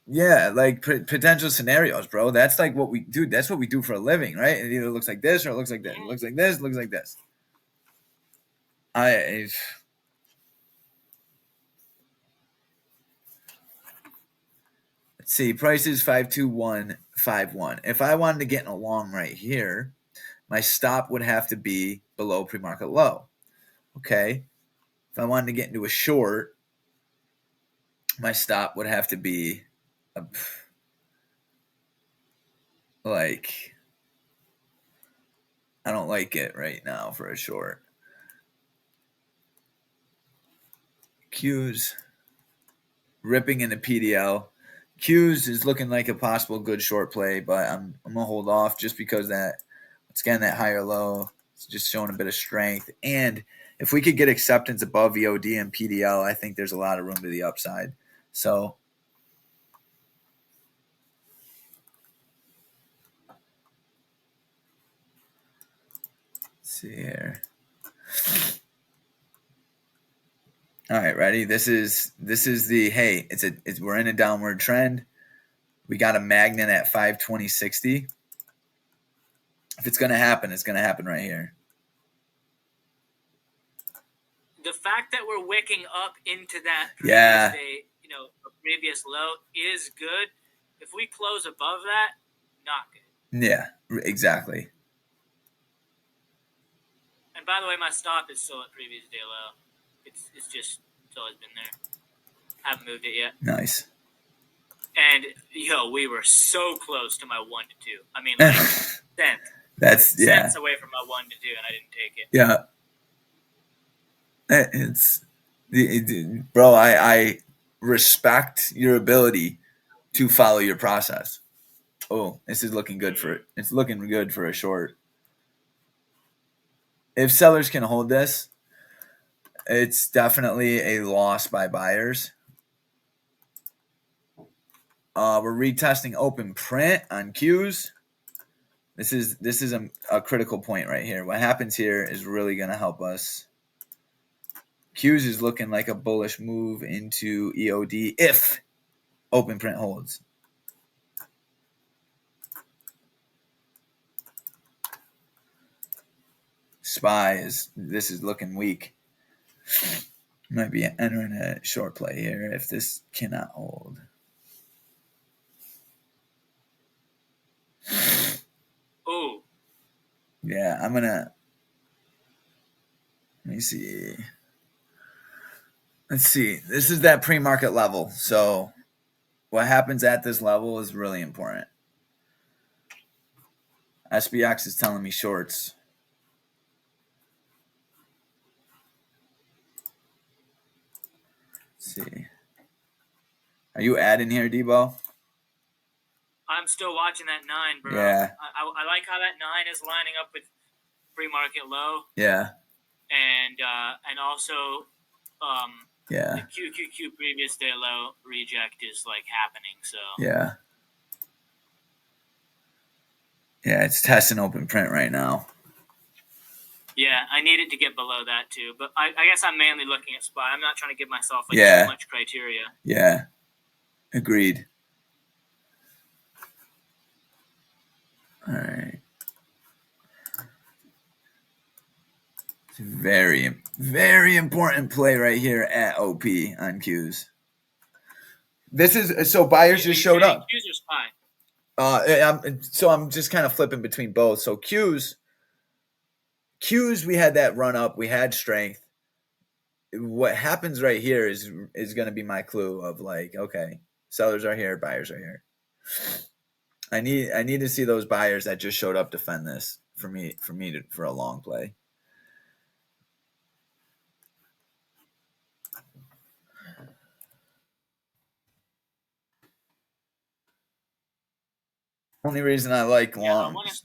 Yeah, like potential scenarios, bro. That's like what we do. That's what we do for a living, right? It either looks like this or it looks like that. It looks like this, it looks like this. Let's see, price is 52151. If I wanted to get in a long right here, my stop would have to be below pre-market low. Okay. If I wanted to get into a short, my stop would have to be like, I don't like it right now for a short. Qs ripping into PDL. Qs is looking like a possible good short play, but I'm gonna hold off just because that, once again, that higher low, it's just showing a bit of strength. And if we could get acceptance above VOD and PDL, I think there's a lot of room to the upside. So let's see here. All right, ready? This is the, hey, we're in a downward trend. We got a magnet at 520.60. If it's gonna happen, it's gonna happen right here. The fact that we're wicking up into that previous day, a previous low is good. If we close above that, not good. Yeah, exactly. And by the way, my stop is still at previous day low. It's always been there. Haven't moved it yet. Nice. And we were so close to my 1 to 2. I mean, like cents away from my 1 to 2, and I didn't take it. Yeah. Bro, I respect your ability to follow your process. Oh, this is looking good for it. It's looking good for a short. If sellers can hold this, it's definitely a loss by buyers. We're retesting open print on Qs. This is a critical point right here. What happens here is really going to help us. Qs is looking like a bullish move into EOD if open print holds. This is looking weak. Might be entering a short play here if this cannot hold. Oh. Yeah, let me see. Let's see. This is that pre-market level. So what happens at this level is really important. SPX is telling me shorts. Let's see. Are you adding here, Debo? I'm still watching that 9, bro. Yeah. I like how that 9 is lining up with pre-market low. Yeah. And also yeah. the QQQ previous day low reject is like happening. So yeah. Yeah, it's testing open print right now. Yeah, I need it to get below that too. But I guess I'm mainly looking at SPY. I'm not trying to give myself too much criteria. Yeah. Agreed. All right. It's a very, very important play right here at OP on Qs. This is so buyers just showed up. Qs or SPY? So I'm just kind of flipping between both. So Qs, we had that run up. We had strength. What happens right here is going to be my clue of like, okay, sellers are here, buyers are here. I need to see those buyers that just showed up defend this for a long play. Only reason I like longs. Yeah, I want to say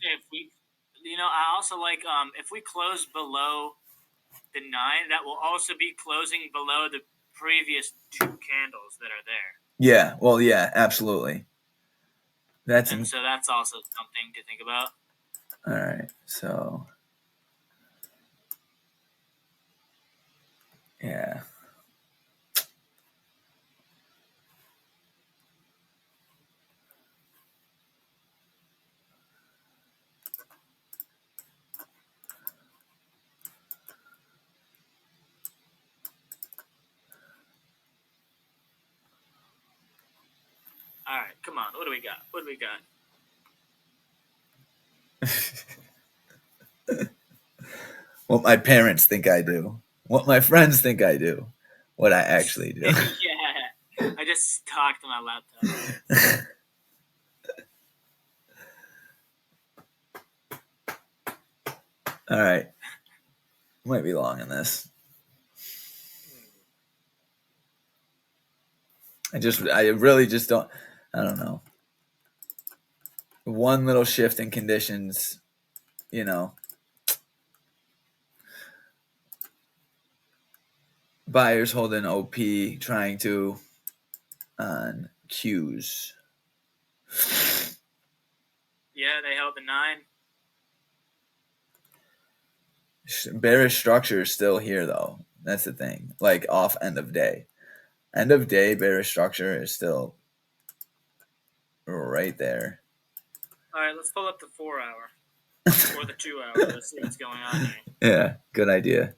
I also like if we close below the 9, that will also be closing below the previous 2 candles that are there. Yeah, well, yeah, absolutely. So that's also something to think about. All right, so yeah. All right, come on. What do we got? What my parents think I do. What my friends think I do. What I actually do. Yeah. I just talked to my laptop. All right. Might be long in this. I really just don't. I don't know. One little shift in conditions, buyers holding OP, trying to on Qs. Yeah, they held the 9. Bearish structure is still here, though. That's the thing. Like off end of day. End of day, bearish structure is still right there. All right, let's pull up the 4-hour or the 2-hour. Let's see what's going on here. Yeah, good idea.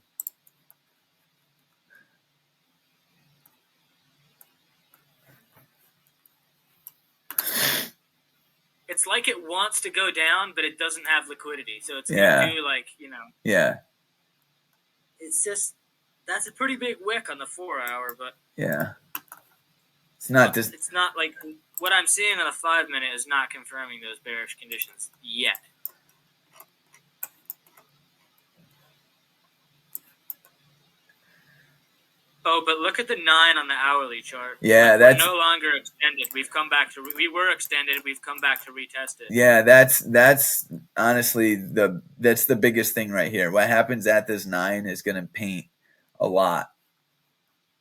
it's like it wants to go down, but it doesn't have liquidity. So it's Yeah. gonna do like, Yeah. it's just, that's a pretty big wick on the 4 hour, but Yeah. It's not just. It's not like what I'm seeing on the 5 minute is not confirming those bearish conditions yet. Oh, but look at the 9 on the hourly chart. Yeah, like, that's we're no longer extended. We were extended. We've come back to retest it. Yeah, that's honestly that's the biggest thing right here. What happens at this 9 is going to paint a lot.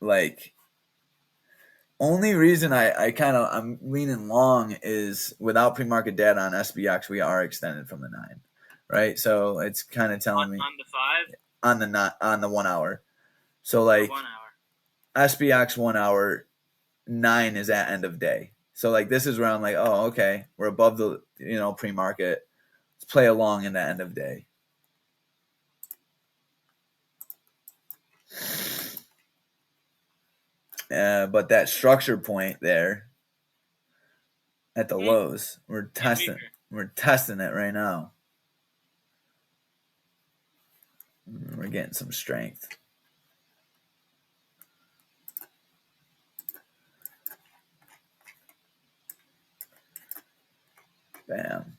Like, only reason I'm leaning long is without pre-market data on SBX, we are extended from the 9, right? So it's kind of telling me on the 5 on the 1 hour. So like 1 hour. SBX 1 hour 9 is at end of day. So like this is where I'm like, oh, okay, we're above the pre-market. Let's play along in the end of day. But that structure point there at the lows, we're testing it right now. We're getting some strength. Bam.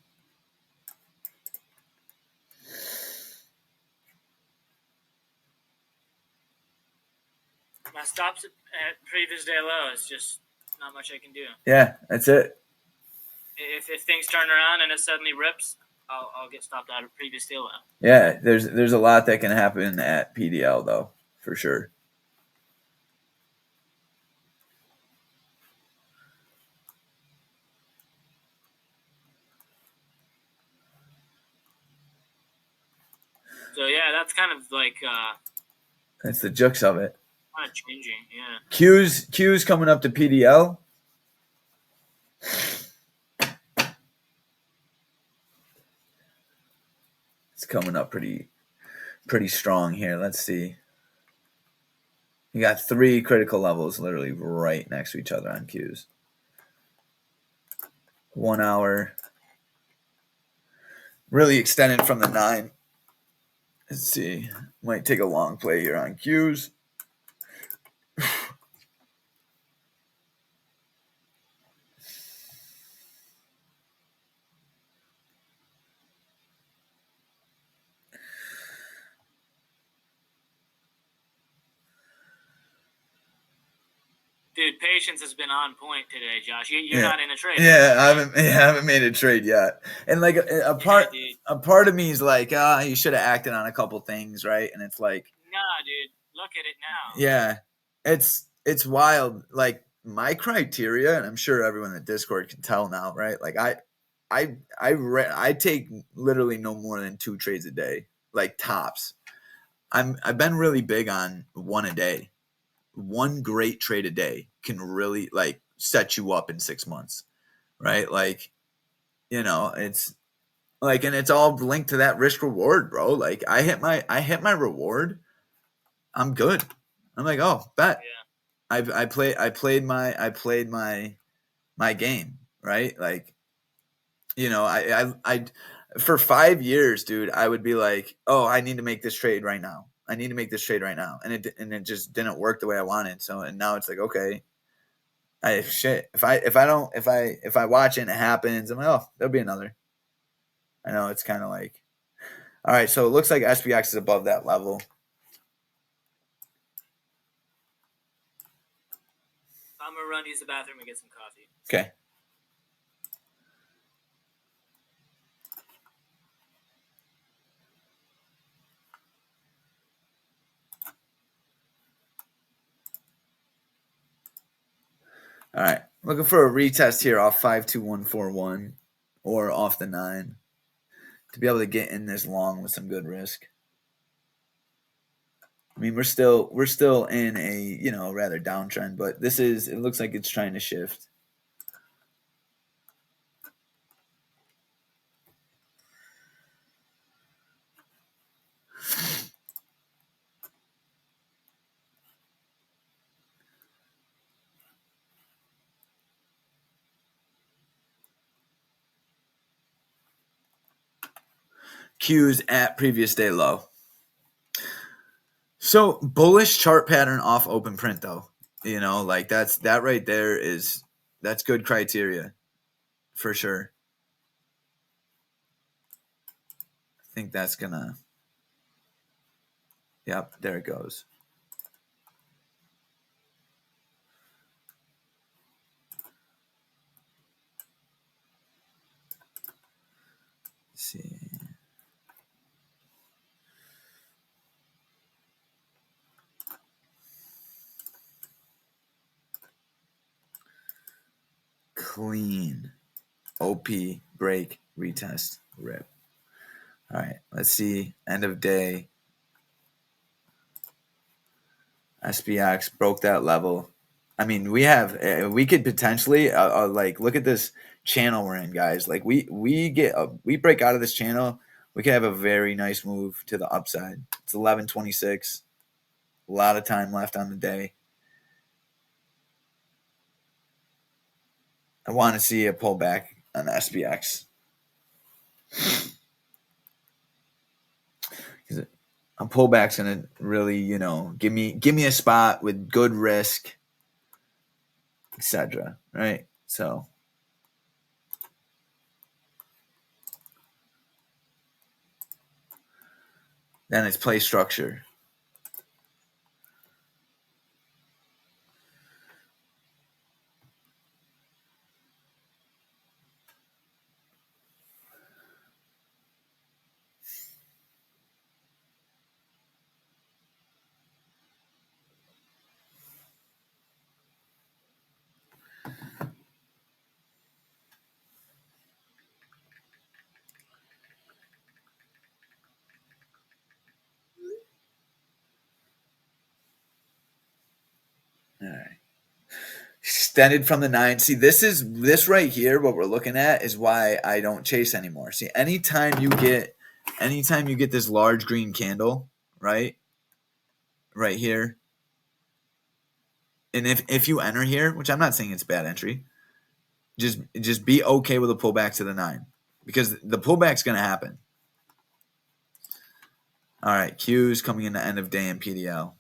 My stops at previous day low. It's just not much I can do. Yeah, that's it. If things turn around and it suddenly rips, I'll get stopped out of previous day low. Yeah, there's a lot that can happen at PDL though, for sure. So yeah, that's kind of like That's the jux of it. kind of changing. Yeah. Q's coming up to PDL. It's coming up pretty strong here. Let's see. You got 3 critical levels literally right next to each other on Q's. 1 hour. Really extended from the 9. Let's see. Might take a long play here on Q's. Dude, patience has been on point today, Josh. You're not in a trade. Yeah, I haven't made a trade yet. And like a part of me is like, you should have acted on a couple things, right? And it's like, nah, dude, look at it now. Yeah, it's wild. Like my criteria, and I'm sure everyone in the Discord can tell now, right? Like I take literally no more than 2 trades a day, like tops. I've been really big on 1 a day. 1 great trade a day can really like set you up in 6 months, right? Like, it's like, and it's all linked to that risk reward, bro. Like I hit my reward, I'm good. I'm like, oh, bet. Yeah. I played my game, right? Like, I for 5 years, dude, I would be like, oh, I need to make this trade right now. And it just didn't work the way I wanted. So, and now it's like, okay, if I watch it and it happens, I'm like, oh, there'll be another. I know it's kind of like, all right. So it looks like SPX is above that level. I'm gonna run to use the bathroom and get some coffee. Okay. All right, looking for a retest here off 52141 or off the 9 to be able to get in this long with some good risk. I mean, we're still in a rather downtrend, but it looks like it's trying to shift. Qs at previous day low. So bullish chart pattern off open print though. You know, like that right there that's good criteria for sure. I think that's gonna, yep, there it goes. Let's see. Clean. OP, break, retest, rip. All right, let's see. End of day. SPX broke that level. I mean, we could potentially like look at this channel we're in, guys. Like we break out of this channel, we could have a very nice move to the upside. It's 11:26. A lot of time left on the day. I want to see a pullback on the SPX. A pullback's gonna really, you know, give me a spot with good risk, etc. Right? So then it's play structure. All right. Extended from the 9. See, this right here, what we're looking at is why I don't chase anymore. See, anytime you get this large green candle, right? Right here. And if you enter here, which I'm not saying it's a bad entry, just be okay with a pullback to the 9 because the pullback's going to happen. All right, Q's coming into end of day in PDL.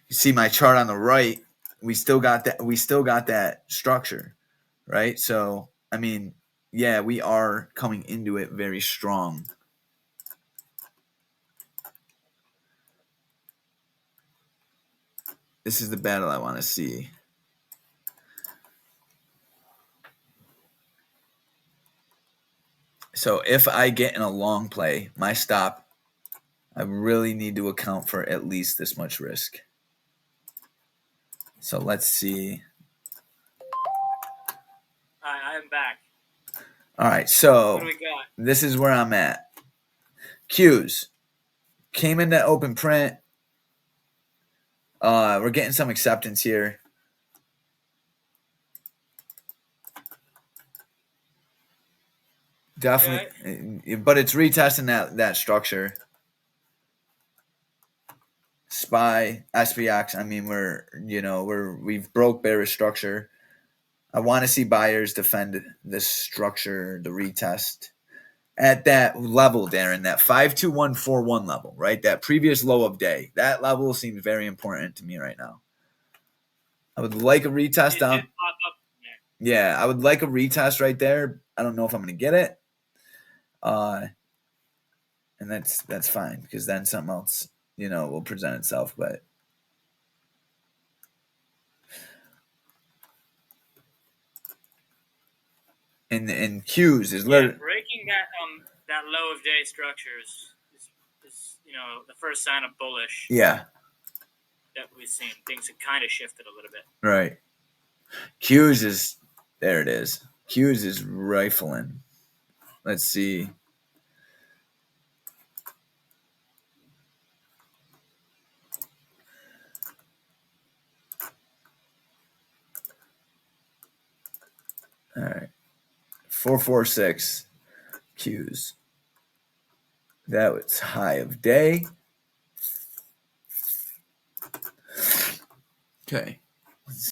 You see my chart on the right, we still got that structure, right? So, I mean, yeah, we are coming into it very strong. This is the battle I want to see. So if I get in a long play, my stop, I really need to account for at least this much risk. So let's see. I'm back. All right, so What do we got? this is where I'm at. Qs came into open print. We're getting some acceptance here. Definitely, okay. But it's retesting that structure. SPY, SPX. I mean, we've broke bearish structure. I want to see buyers defend this structure, the retest at that level, Darren, that 52141 level, right? That previous low of day. That level seems very important to me right now. I would like a retest down. Yeah, I would like a retest right there. I don't know if I'm going to get it. And that's fine because then something else, will present itself. But in Qs is literally breaking that low of day structure is the first sign of bullish. Yeah. That we've seen. Things have kind of shifted a little bit. Right. Qs is there. It is. Qs is rifling. Let's see. All right. 446 Qs. That was high of day. Okay.